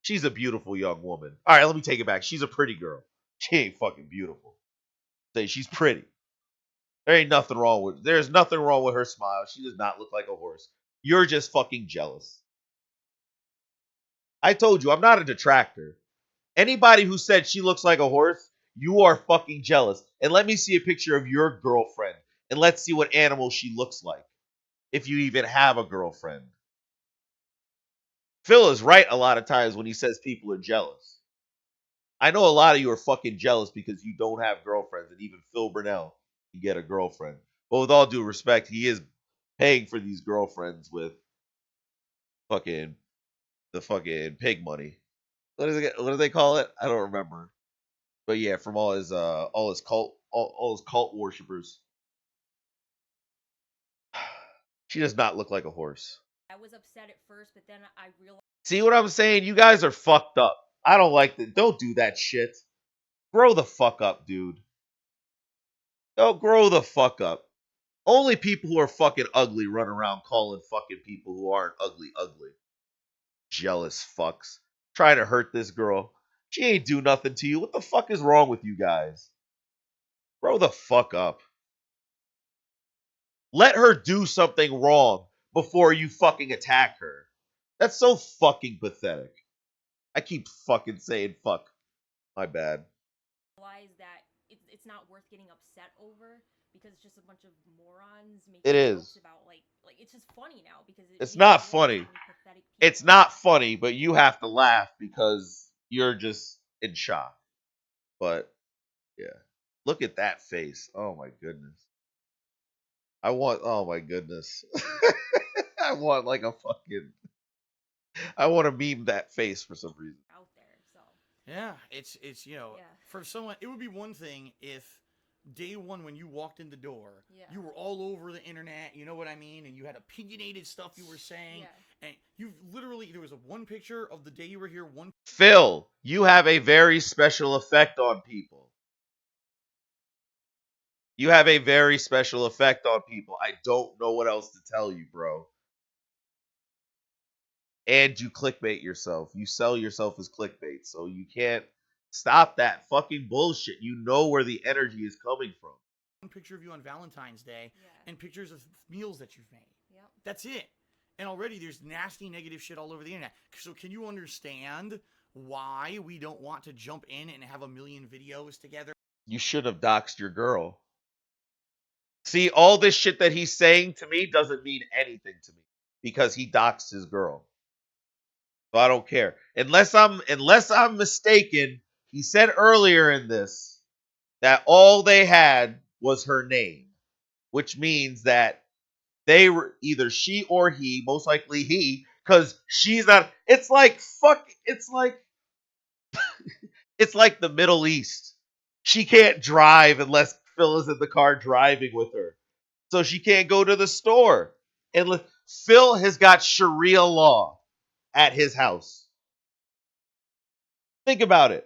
She's a beautiful young woman. All right, let me take it back. She's a pretty girl. She ain't fucking beautiful. Say she's pretty. There's nothing wrong with her smile. She does not look like a horse. You're just fucking jealous. I told you I'm not a detractor. Anybody who said she looks like a horse, you are fucking jealous. And let me see a picture of your girlfriend and let's see what animal she looks like. If you even have a girlfriend. Phil is right a lot of times when he says people are jealous. I know a lot of you are fucking jealous because you don't have girlfriends, and even Phil Burnell can get a girlfriend. But with all due respect, he is paying for these girlfriends with fucking the fucking pig money. What do they call it? I don't remember. But yeah, from all his cult worshippers. She does not look like a horse. I was upset at first, but then I realized. See what I'm saying? You guys are fucked up. I don't like that. Don't do that shit. Grow the fuck up, dude. Don't grow the fuck up. Only people who are fucking ugly run around calling fucking people who aren't ugly. Jealous fucks. Trying to hurt this girl. She ain't do nothing to you. What the fuck is wrong with you guys? Grow the fuck up. Let her do something wrong before you fucking attack her. That's so fucking pathetic. I keep fucking saying fuck. My bad. That it's not worth getting upset over because it's just a bunch of morons making It jokes is. about like it's just funny now because it's not funny. Pathetic people. It's not funny, but you have to laugh because you're just in shock. But yeah, look at that face. Oh my goodness. Oh my goodness. I want like a fucking. I want to meme that face for some reason. Out there, so. Yeah, it's for someone it would be one thing if day one when you walked in the door, you were all over the internet, you know what I mean, and you had opinionated stuff you were saying, and you literally there was one picture of the day you were here. Phil, you have a very special effect on people. You have a very special effect on people. I don't know what else to tell you, bro. And you clickbait yourself. You sell yourself as clickbait. So you can't stop that fucking bullshit. You know where the energy is coming from. One picture of you on Valentine's Day and pictures of meals that you've made. Yep. That's it. And already there's nasty negative shit all over the internet. So can you understand why we don't want to jump in and have a million videos together? You should have doxed your girl. See, all this shit that he's saying to me doesn't mean anything to me because he doxed his girl. So I don't care. Unless I'm mistaken, he said earlier in this that all they had was her name, which means that they were either she or he, most likely he, because she's not. It's like fuck. It's like it's like the Middle East. She can't drive unless Phil is in the car driving with her, so she can't go to the store. And Phil has got Sharia law at his house. Think about it.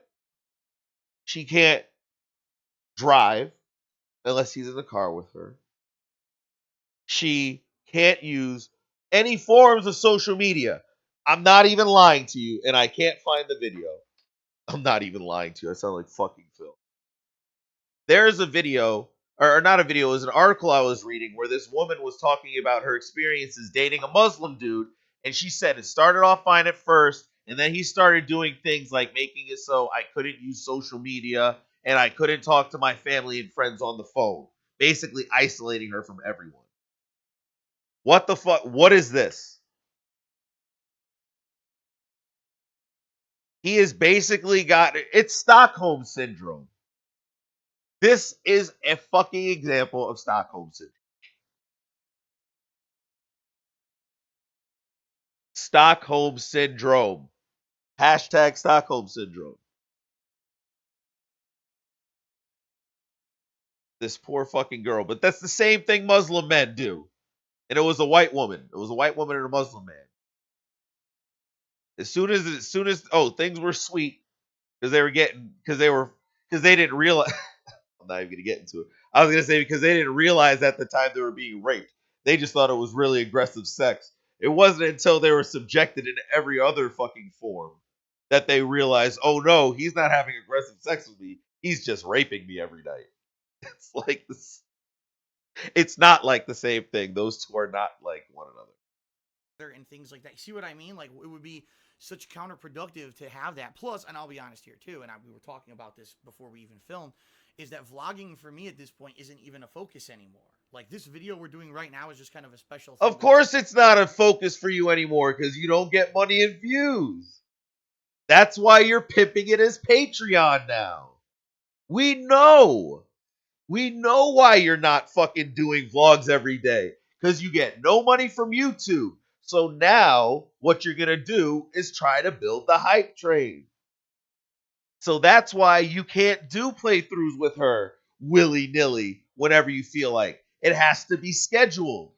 She can't drive unless he's in the car with her. She can't use any forms of social media. I'm not even lying to you, and I can't find the video. I'm not even lying to you. I sound like fucking Phil. There's a video, or not a video, it was an article I was reading where this woman was talking about her experiences dating a Muslim dude, and she said it started off fine at first, and then he started doing things like making it so I couldn't use social media and I couldn't talk to my family and friends on the phone, basically isolating her from everyone. What the fuck? What is this? He has basically got it's Stockholm syndrome. This is a fucking example of Stockholm syndrome. Stockholm syndrome. Hashtag Stockholm syndrome. This poor fucking girl. But that's the same thing Muslim men do. And it was a white woman. It was a white woman and a Muslim man. As soon as things were sweet because they didn't realize. I'm not even gonna get into it. I was gonna say because they didn't realize at the time they were being raped. They just thought it was really aggressive sex. It wasn't until they were subjected in every other fucking form that they realized, oh no, he's not having aggressive sex with me. He's just raping me every night. It's like this. It's not like the same thing. Those two are not like one another. And things like that. You see what I mean? Like, it would be such counterproductive to have that. Plus, and I'll be honest here too, and we were talking about this before we even filmed, is that vlogging for me at this point isn't even a focus anymore. Like, this video we're doing right now is just kind of a special thing. Of course it's not a focus for you anymore because you don't get money and views. That's why you're pimping it as Patreon now. We know. We know why you're not fucking doing vlogs every day. Because you get no money from YouTube. So now what you're going to do is try to build the hype train. So that's why you can't do playthroughs with her willy-nilly whenever you feel like. It has to be scheduled.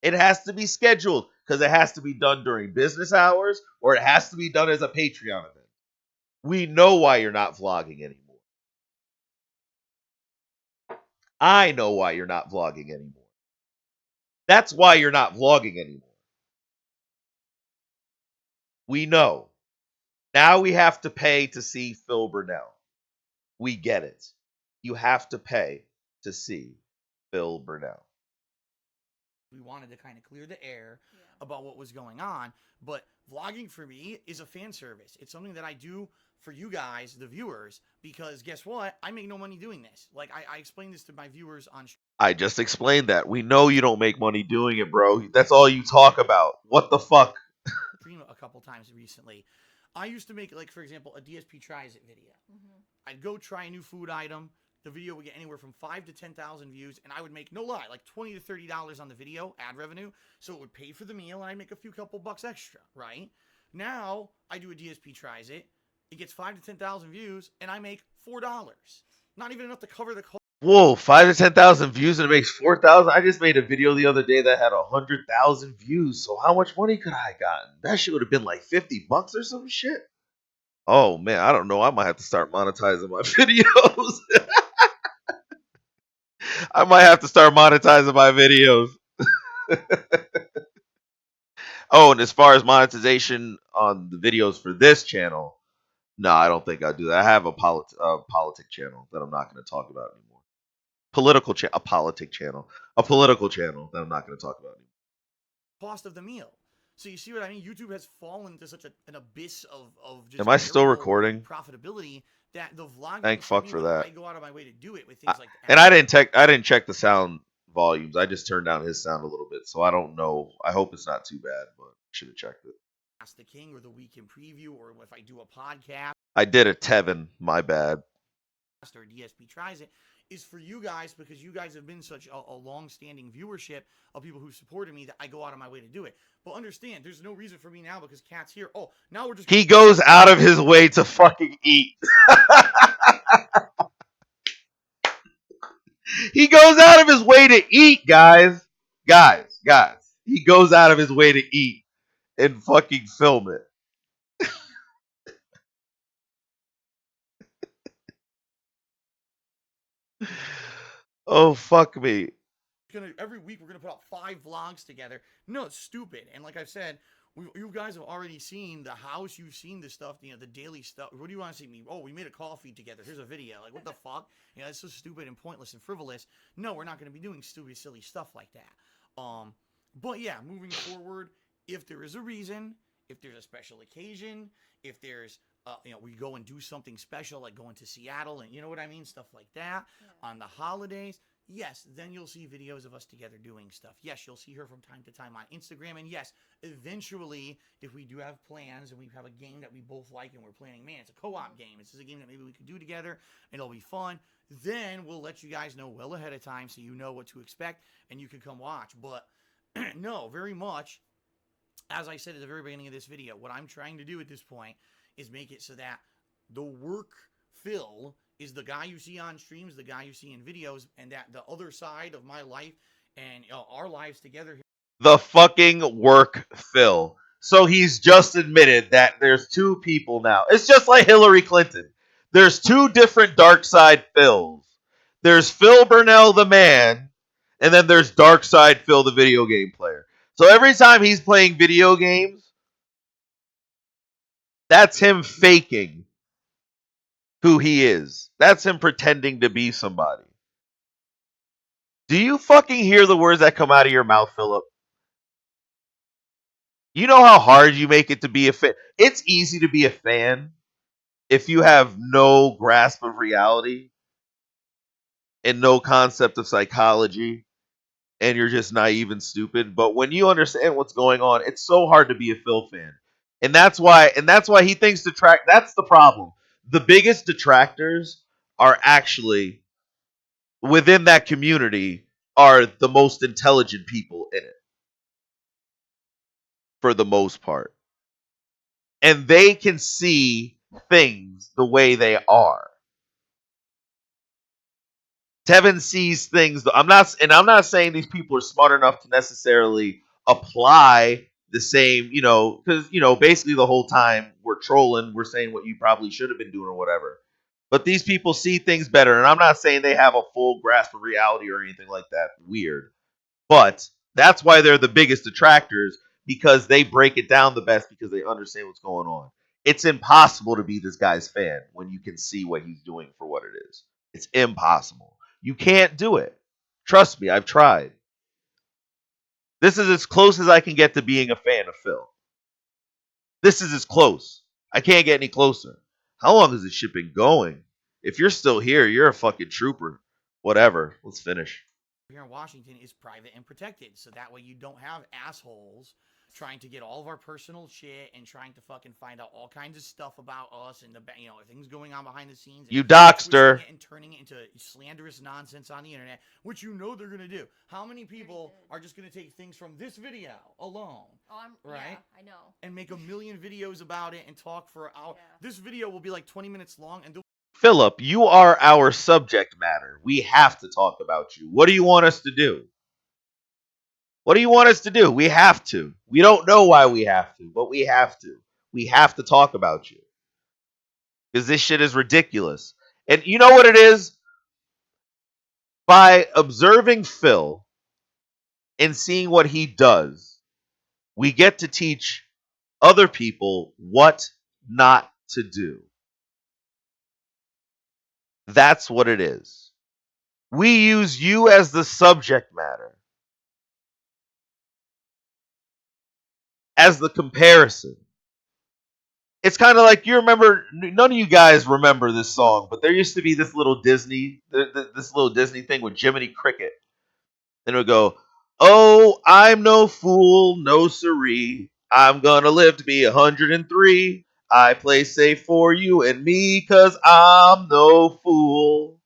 It has to be scheduled because it has to be done during business hours or it has to be done as a Patreon event. We know why you're not vlogging anymore. I know why you're not vlogging anymore. That's why you're not vlogging anymore. We know. Now we have to pay to see Phil Burnell. We get it. You have to pay to see Phil Burnell. We wanted to kind of clear the air about what was going on, but vlogging for me is a fan service. It's something that I do for you guys, the viewers, because guess what? I make no money doing this. Like, I explained this to my viewers on. I just explained that. We know you don't make money doing it, bro. That's all you talk about. What the fuck? Stream a couple times recently. I used to make, like, for example, a DSP tries it video. I'd go try a new food item. The video would get anywhere from 5 to 10,000 views, and I would make, no lie, like $20 to $30 on the video, ad revenue, so it would pay for the meal, and I'd make a couple bucks extra, right? Now, I do a DSP tries it, it gets 5 to 10,000 views, and I make $4. Not even enough to cover the cost. Whoa, 5 to 10,000 views and it makes 4,000? I just made a video the other day that had 100,000 views, so how much money could I have gotten? That shit would have been like 50 bucks or some shit. Oh, man, I don't know. I might have to start monetizing my videos. I might have to start monetizing my videos. Oh, and as far as monetization on the videos for this channel, no, I don't think I'll do that. I have a politic channel that I'm not going to talk about anymore. A political channel that I'm not going to talk about anymore. Cost of the meal. So you see what I mean? YouTube has fallen into such an abyss of just. Am I still recording? Profitability that the vlogging. Thank fuck for that. I go out of my way to do it with things like that. And I didn't check the sound volumes. I just turned down his sound a little bit, so I don't know. I hope it's not too bad, but I should have checked it. Ask the King or the Weekend Preview, or if I do a podcast. I did a Tevin. My bad. Or DSP tries it. Is for you guys because you guys have been such a long-standing viewership of people who supported me that I go out of my way to do it. But understand, there's no reason for me now because Cat's here. Oh, now we're just. He goes out of his way to fucking eat. He goes out of his way to eat, guys. Guys. He goes out of his way to eat and fucking film it. Oh, fuck me. Every week we're gonna put out 5 vlogs together. No, it's stupid. And like I've said, you guys have already seen the house. You've seen the stuff. You know, the daily stuff. What do you want to see me? Oh, we made a coffee together. Here's a video. Like, what the fuck? You know, it's so stupid and pointless and frivolous. No, we're not gonna be doing stupid, silly stuff like that. But yeah, moving forward, if there is a reason, if there's a special occasion, if there's we go and do something special like going to Seattle and you know what I mean, stuff like that on the holidays. Yes, then you'll see videos of us together doing stuff. Yes, you'll see her from time to time on Instagram. And yes, eventually, if we do have plans and we have a game that we both like and we're planning, man, it's a co-op game. This is a game that maybe we could do together and it'll be fun. Then we'll let you guys know well ahead of time so you know what to expect and you can come watch. But no, very much, as I said at the very beginning of this video, what I'm trying to do at this point is make it so that the work Phil is the guy you see on streams, the guy you see in videos, and that the other side of my life and our lives together here. The fucking work Phil. So he's just admitted that there's two people now. It's just like Hillary Clinton. There's two different dark side Phils. There's Phil Burnell the man, and then there's Dark Side Phil the video game player. So every time he's playing video games, that's him faking who he is. That's him pretending to be somebody. Do you fucking hear the words that come out of your mouth, Philip? You know how hard you make it to be a fan? It's easy to be a fan if you have no grasp of reality and no concept of psychology and you're just naive and stupid. But when you understand what's going on, it's so hard to be a Phil fan. And that's why he thinks that's the problem. The biggest detractors are actually within that community are the most intelligent people in it for the most part. And they can see things the way they are. Tevin sees things. I'm not saying these people are smart enough to necessarily apply the same, because basically the whole time we're trolling, we're saying what you probably should have been doing or whatever. But these people see things better, and I'm not saying they have a full grasp of reality or anything like that. Weird. But that's why they're the biggest detractors, because they break it down the best because they understand what's going on. It's impossible to be this guy's fan when you can see what he's doing for what it is. It's impossible. You can't do it. Trust me, I've tried. This is as close as I can get to being a fan of Phil. This is as close. I can't get any closer. How long has this shit been going? If you're still here, you're a fucking trooper. Whatever. Let's finish. Here in Washington is private and protected, so that way you don't have assholes trying to get all of our personal shit and trying to fucking find out all kinds of stuff about us and things going on behind the scenes. You doxed her and turning it into slanderous nonsense on the internet, which they're gonna do. How many people are just gonna take things from this video alone? Right? Yeah, I know. And make a million videos about it and talk for an hour. Yeah. This video will be like 20 minutes long, and Philip, you are our subject matter. We have to talk about you. What do you want us to do? What do you want us to do? We have to. We don't know why we have to, but we have to. We have to talk about you. Because this shit is ridiculous. And you know what it is? By observing Phil and seeing what he does, we get to teach other people what not to do. That's what it is. We use you as the subject matter, as the comparison. It's kind of like, you remember, none of you guys remember this song, but there used to be this little Disney thing with Jiminy Cricket. And it would go, "Oh, I'm no fool, no siree. I'm gonna live to be 103. I play safe for you and me, 'cause I'm no fool."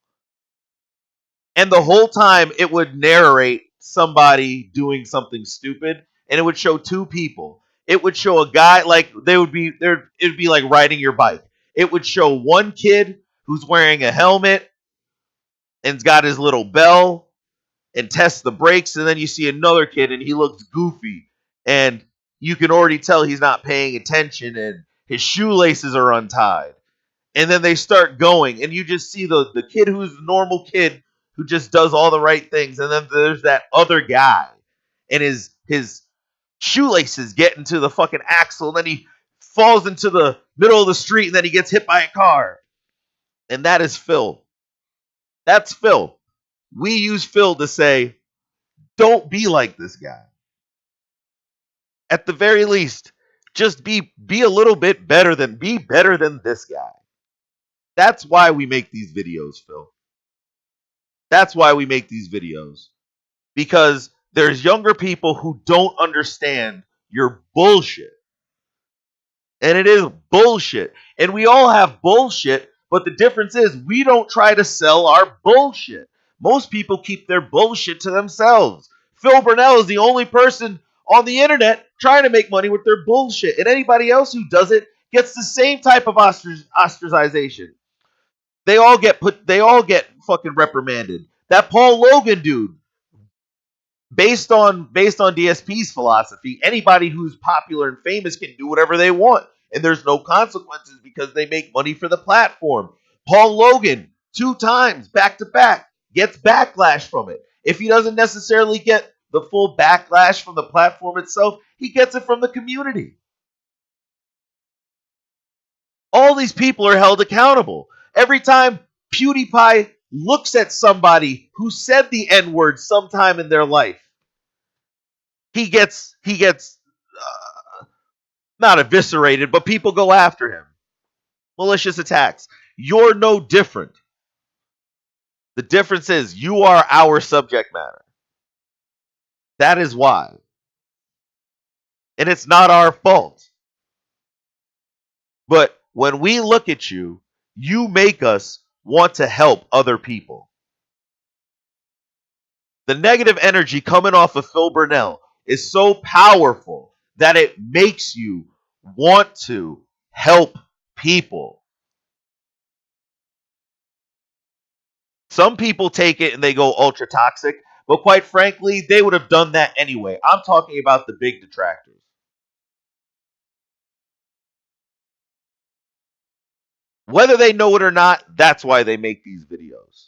And the whole time it would narrate somebody doing something stupid, and it would show two people. It would show a guy, like it would be like riding your bike. It would show one kid who's wearing a helmet and's got his little bell and tests the brakes, and then you see another kid and he looks goofy, and you can already tell he's not paying attention and his shoelaces are untied. And then they start going, and you just see the kid who's the normal kid who just does all the right things, and then there's that other guy, and his shoelaces get into the fucking axle, and then he falls into the middle of the street, and then he gets hit by a car. And that is Phil. That's Phil. We use Phil to say, don't be like this guy. At the very least, just be a little bit better than this guy. That's why we make these videos, Phil. That's why we make these videos. Because there's younger people who don't understand your bullshit. And it is bullshit. And we all have bullshit, but the difference is we don't try to sell our bullshit. Most people keep their bullshit to themselves. Phil Burnell is the only person on the internet trying to make money with their bullshit. And anybody else who does it gets the same type of ostracization. They all get fucking reprimanded. That Paul Logan dude, based on DSP's philosophy, anybody who's popular and famous can do whatever they want, and there's no consequences because they make money for the platform. Paul Logan, 2 times back to back, gets backlash from it. If he doesn't necessarily get the full backlash from the platform itself, he gets it from the community. All these people are held accountable. Every time PewDiePie looks at somebody who said the N-word sometime in their life, he gets not eviscerated, but people go after him. Malicious attacks. You're no different. The difference is you are our subject matter. That is why. And it's not our fault. But when we look at you, you make us want to help other people. The negative energy coming off of Phil Burnell is so powerful that it makes you want to help people. Some people take it and they go ultra toxic, but quite frankly, they would have done that anyway. I'm talking about the big detractors. Whether they know it or not, that's why they make these videos.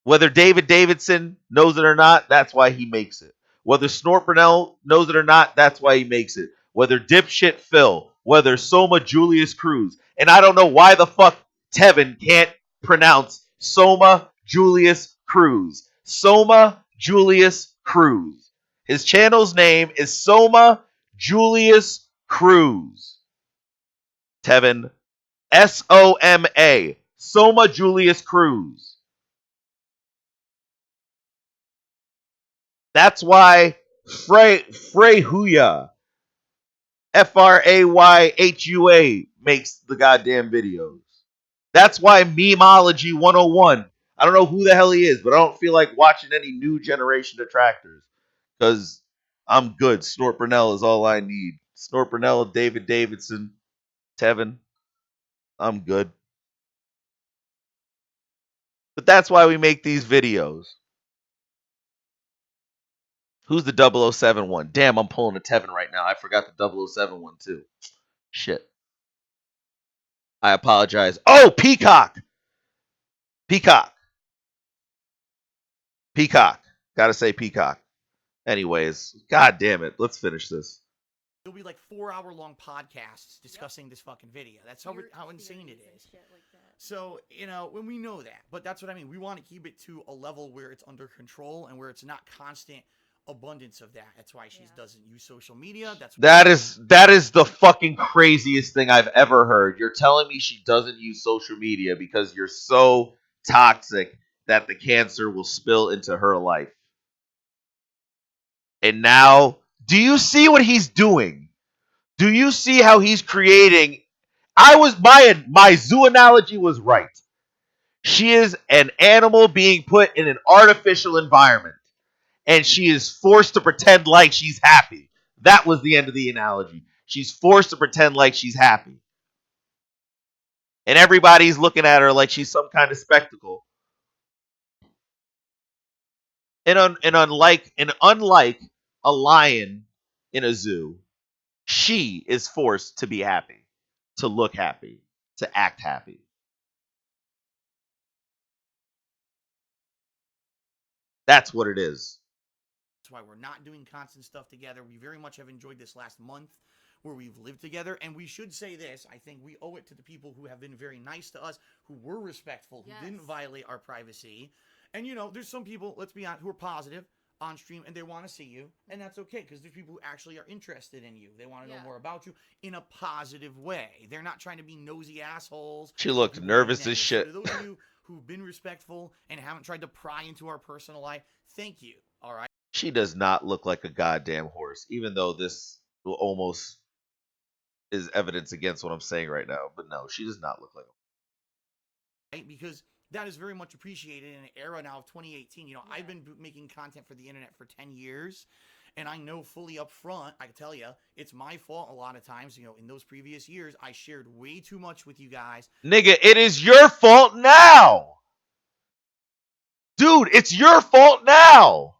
Whether David Davidson knows it or not, that's why he makes it. Whether Snort Burnell knows it or not, that's why he makes it. Whether Dipshit Phil, whether Soma Julius Cruz. And I don't know why the fuck Tevin can't pronounce Soma Julius Cruz. Soma Julius Cruz. His channel's name is Soma Julius Cruz. Tevin, Soma, Soma Julius Cruz. That's why Freyhua, Frayhua, makes the goddamn videos. That's why Memeology 101. I don't know who the hell he is, but I don't feel like watching any new generation detractors because I'm good. Snort Burnell is all I need. Snort Burnell, David Davidson, Tevin. I'm good. But that's why we make these videos. Who's the 007 one? Damn, I'm pulling a Tevin right now. I forgot the 007 one too. Shit. I apologize. Oh, Peacock. Peacock. Peacock. Gotta say Peacock. Anyways, god damn it. Let's finish this. It'll be like 4-hour-long podcasts discussing this fucking video. That's how insane it is. Shit like that. So, when we know that, but that's what I mean. We want to keep it to a level where it's under control and where it's not constant abundance of that. That's why she doesn't use social media. That is the fucking craziest thing I've ever heard. You're telling me she doesn't use social media because you're so toxic that the cancer will spill into her life. And now, do you see what he's doing? Do you see how he's creating? My zoo analogy was right. She is an animal being put in an artificial environment, and she is forced to pretend like she's happy. That was the end of the analogy. She's forced to pretend like she's happy. And everybody's looking at her like she's some kind of spectacle. And unlike a lion in a zoo, she is forced to be happy, to look happy, to act happy. That's what it is. That's why we're not doing constant stuff together. We very much have enjoyed this last month where we've lived together. And we should say this. I think we owe it to the people who have been very nice to us, who were respectful, who didn't violate our privacy. And, there's some people, let's be honest, who are positive on stream and they want to see you. And that's okay because there's people who actually are interested in you. They want to know more about you in a positive way. They're not trying to be nosy assholes. She looked nervous as shit. So to those of you who've been respectful and haven't tried to pry into our personal life, thank you. All right. She does not look like a goddamn horse, even though this will almost is evidence against what I'm saying right now. But no, she does not look like a horse. Right? Because that is very much appreciated in an era now of 2018. You know, Yeah. I've been making content for the internet for 10 years, and I know fully up front, I can tell you, it's my fault a lot of times. You know, in those previous years, I shared way too much with you guys. Nigga, it is your fault now. Dude, it's your fault now.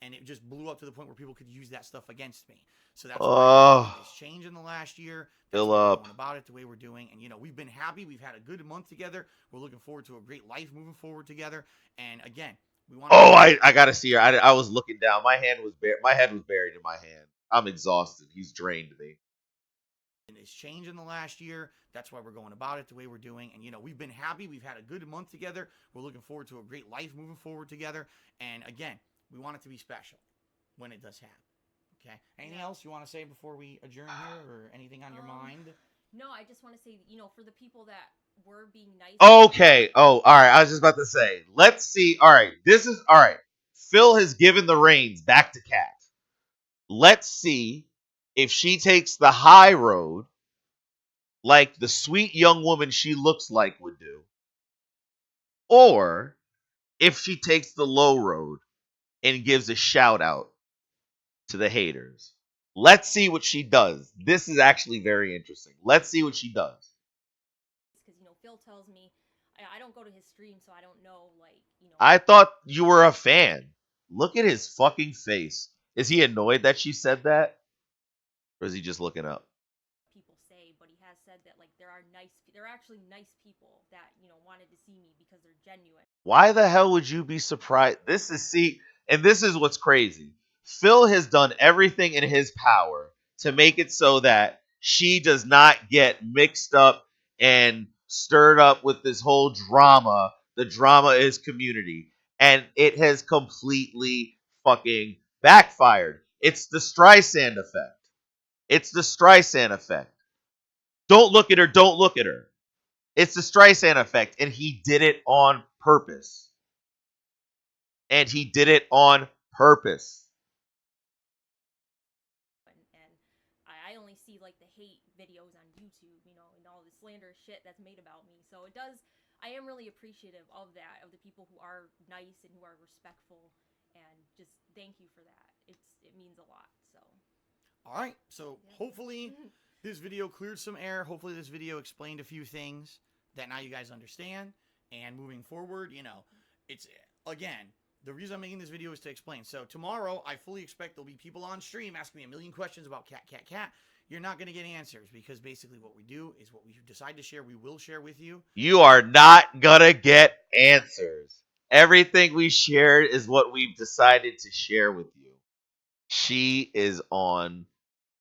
And it just blew up to the point where people could use that stuff against me. So that's why I made this change in the last year. That's why we're going about it the way we're doing. And, you know, we've been happy. We've had a good month together. We're looking forward to a great life moving forward together. And again, we want to. Oh, I gotta see her. I was looking down. My head was buried in my hand. I'm exhausted. He's drained me. This change in the last year. That's why we're going about it the way we're doing. And, you know, we've been happy. We've had a good month together. We're looking forward to a great life moving forward together. And again, we want it to be special when it does happen. Okay. Anything else you want to say before we adjourn here, or anything on your mind? No, I just want to say, you know, for the people that were being nice. Okay. Oh, all right. I was just about to say. Let's see. All right. This is all right. Phil has given the reins back to Kat. Let's see if she takes the high road like the sweet young woman she looks like would do, or if she takes the low road and gives a shout out to the haters. Let's see what she does. This is actually very interesting. Let's see what she does. Because, you know, Phil tells me, I don't go to his stream, so I don't know, like, you know. I thought you were a fan. Look at his fucking face. Is he annoyed that she said that? Or is he just looking up? People say, but he has said that, like, there are actually nice people that, you know, wanted to see me because they're genuine. Why the hell would you be surprised? And this is what's crazy. Phil has done everything in his power to make it so that she does not get mixed up and stirred up with this whole drama. The drama is community. And it has completely fucking backfired. It's the Streisand effect. It's the Streisand effect. Don't look at her. Don't look at her. It's the Streisand effect. And he did it on purpose. And he did it on purpose. And I only see, like, the hate videos on YouTube, you know, and all the slanderous shit that's made about me. So it does, I am really appreciative of that, of the people who are nice and who are respectful, and just thank you for that. It means a lot. So. All right. So hopefully this video cleared some air. Hopefully this video explained a few things that now you guys understand. And moving forward, you know, it's, again, the reason I'm making this video is to explain. So tomorrow, I fully expect there'll be people on stream asking me a million questions about Cat. You're not going to get answers, because basically what we do is what we decide to share, we will share with you. You are not gonna get answers. Everything we shared is what we've decided to share with you. She is on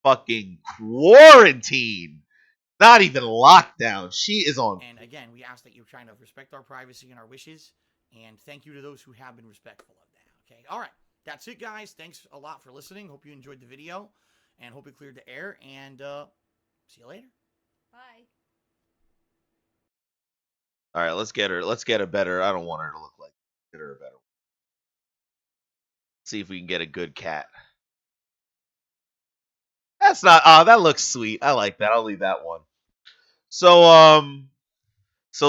fucking quarantine. Not even lockdown. She is on. And again, we ask that you're trying to respect our privacy and our wishes. And thank you to those who have been respectful of that. Okay. All right. That's it, guys. Thanks a lot for listening. Hope you enjoyed the video, and hope it cleared the air. And see you later. Bye. All right, let's get her. Let's get a better. I don't want her to look like. Get her a better. See if we can get a good cat. That's not. That looks sweet. I like that. I'll leave that one. So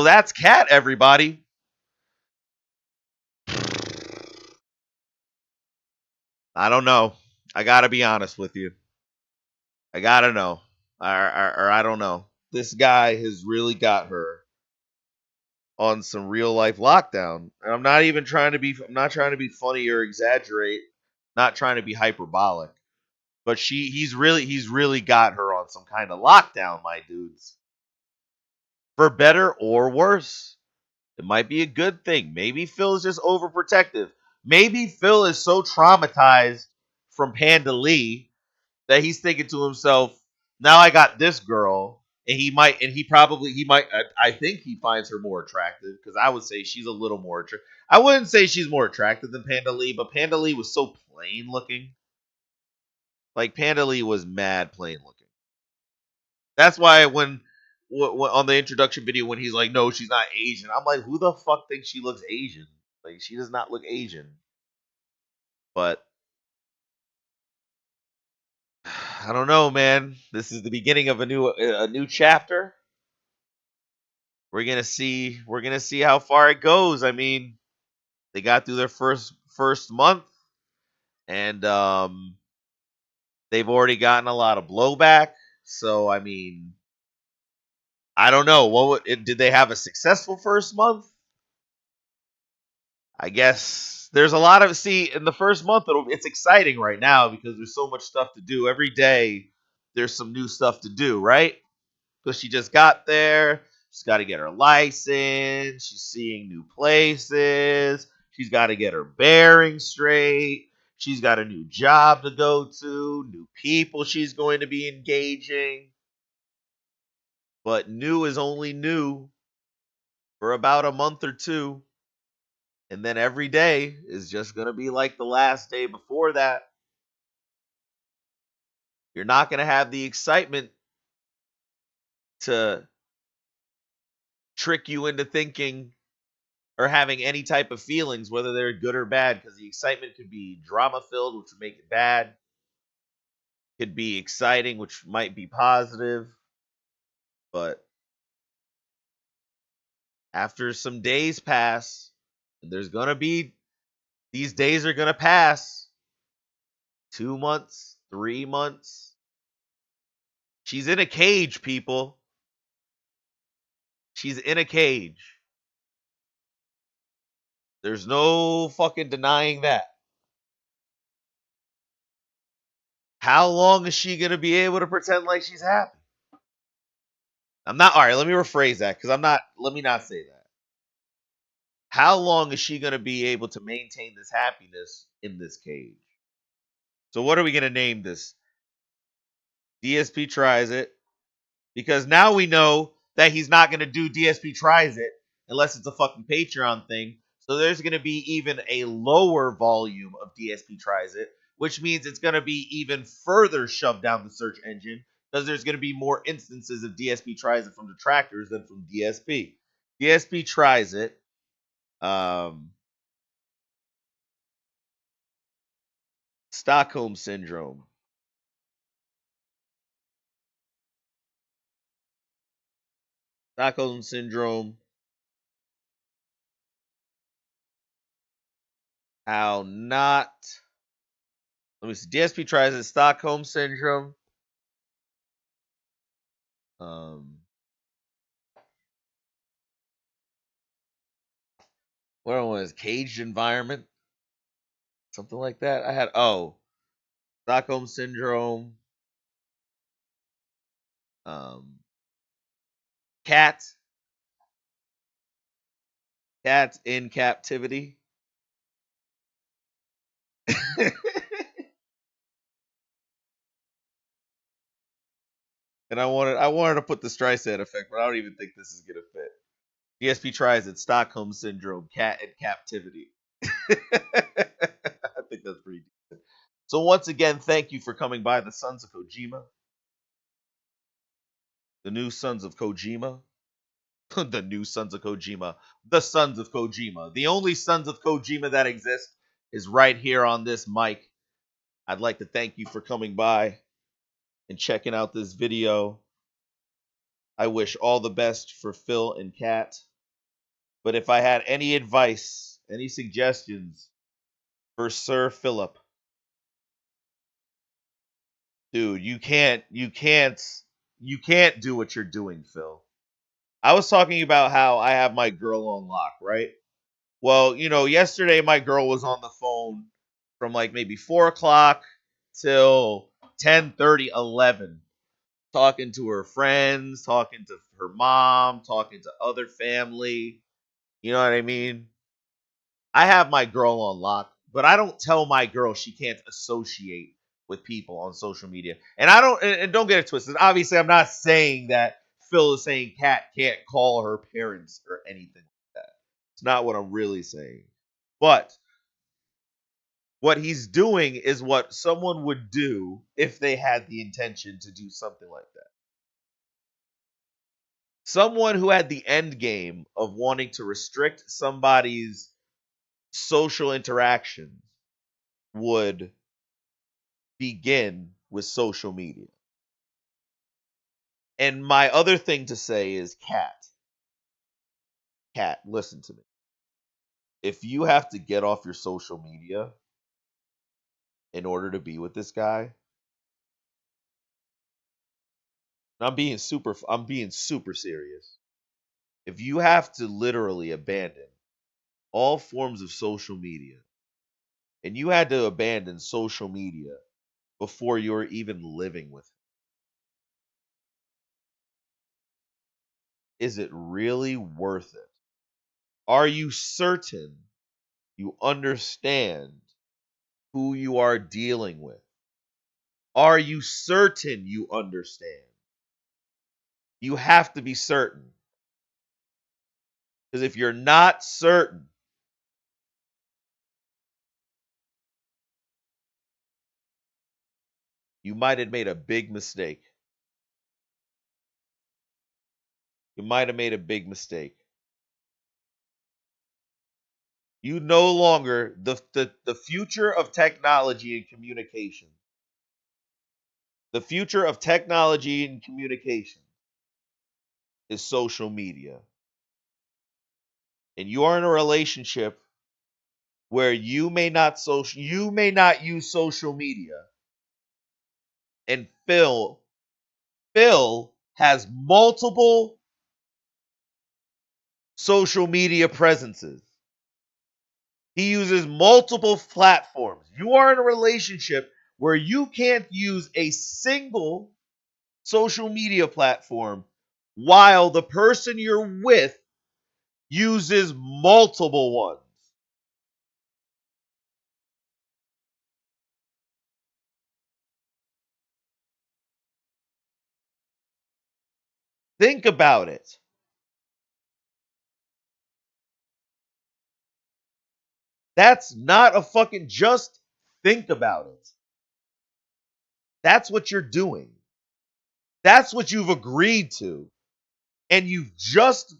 that's Cat, everybody. I don't know. I gotta be honest with you. I gotta know, or I don't know. This guy has really got her on some real life lockdown, and I'm not even trying to be. I'm not trying to be funny or exaggerate. Not trying to be hyperbolic, but he's really got her on some kind of lockdown, my dudes. For better or worse. It might be a good thing. Maybe Phil is just overprotective. Maybe Phil is so traumatized from Panda Lee that he's thinking to himself, now I got this girl, and he might, I think he finds her more attractive, because I would say she's a little more attractive. I wouldn't say she's more attractive than Panda Lee, but Panda Lee was so plain looking. Like, Panda Lee was mad plain looking. That's why when on the introduction video, when he's like, no, she's not Asian, I'm like, who the fuck thinks she looks Asian? Like, she does not look Asian. But I don't know, man. This is the beginning of a new chapter. we're gonna see how far it goes. I mean, they got through their first month, and they've already gotten a lot of blowback. So I mean, I don't know. Did they have a successful first month? I guess there's a lot of in the first month. It's exciting right now because there's so much stuff to do every day. There's some new stuff to do, right? Because she just got there. She's got to get her license. She's seeing new places. She's got to get her bearings straight. She's got a new job to go to, new people she's going to be engaging. But new is only new for about a month or two. And then every day is just going to be like the last day before that. You're not going to have the excitement to trick you into thinking or having any type of feelings, whether they're good or bad, because the excitement could be drama filled, which would make it bad. Could be exciting, which might be positive. But after some days pass, and these days are going to pass 2 months, 3 months. She's in a cage, people. She's in a cage. There's no fucking denying that. How long is she going to be able to pretend like she's happy? I'm not. All right, let me rephrase that because let me not say that. How long is she going to be able to maintain this happiness in this cage? So, what are we going to name this? DSP tries it. Because now we know that he's not going to do DSP tries it unless it's a fucking Patreon thing. So there's going to be even a lower volume of DSP tries it, which means it's going to be even further shoved down the search engine because there's going to be more instances of DSP tries it from detractors than from DSP. DSP tries it. Stockholm syndrome. Stockholm syndrome. How not. Let me see. DSP tries it. Stockholm syndrome. Um, what was caged environment? Something like that. I had Stockholm syndrome. Um, cat, cat in captivity. And I wanted to put the Streisand effect, but I don't even think this is gonna fit. DSP tries it. Stockholm syndrome. Cat in captivity. I think that's pretty decent. So once again, thank you for coming by the Sons of Kojima, the new Sons of Kojima, the new Sons of Kojima, the Sons of Kojima. The only Sons of Kojima that exist is right here on this mic. I'd like to thank you for coming by and checking out this video. I wish all the best for Phil and Kat. But if I had any advice, any suggestions for Sir Philip, dude, you can't do what you're doing, Phil. I was talking about how I have my girl on lock, right? Well, yesterday my girl was on the phone from like maybe 4 o'clock till 10:30, 11, talking to her friends, talking to her mom, talking to other family. You know what I mean? I have my girl on lock, but I don't tell my girl she can't associate with people on social media. And I don't and don't get it twisted. Obviously, I'm not saying that Phil is saying Kat can't call her parents or anything like that. It's not what I'm really saying. But what he's doing is what someone would do if they had the intention to do something like that. Someone who had the end game of wanting to restrict somebody's social interactions would begin with social media. And my other thing to say is Kat. Cat, listen to me. If you have to get off your social media in order to be with this guy, and I'm being super serious. If you have to literally abandon all forms of social media, and you had to abandon social media before you're even living with him, is it really worth it? Are you certain you understand who you are dealing with? Are you certain you understand? You have to be certain. Because if you're not certain, you might have made a big mistake. You might have made a big mistake. You no longer, the future of technology and communication, the future of technology and communication is social media. And you are in a relationship where you may not use social media, and Phil has multiple social media presences. He uses multiple platforms. You are in a relationship where you can't use a single social media platform while the person you're with uses multiple ones. Think about it. That's not a fucking just think about it. That's what you're doing. That's what you've agreed to. And you've just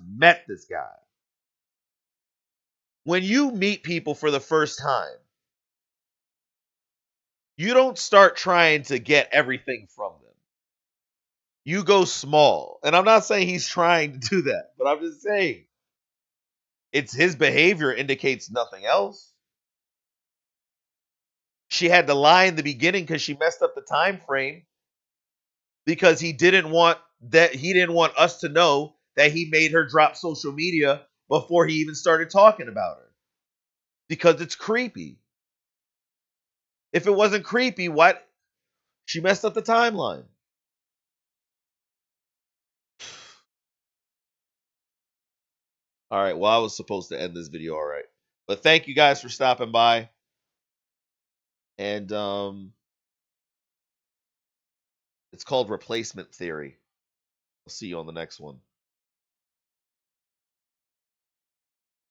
met this guy. When you meet people for the first time, you don't start trying to get everything from them. You go small. And I'm not saying he's trying to do that, but I'm just saying it's his behavior indicates nothing else. She had to lie in the beginning because she messed up the time frame because he didn't want us to know that he made her drop social media before he even started talking about her. Because it's creepy. If it wasn't creepy, what? She messed up the timeline. All right, well, I was supposed to end this video all right. But thank you guys for stopping by. And it's called Replacement Theory. I'll see you on the next one.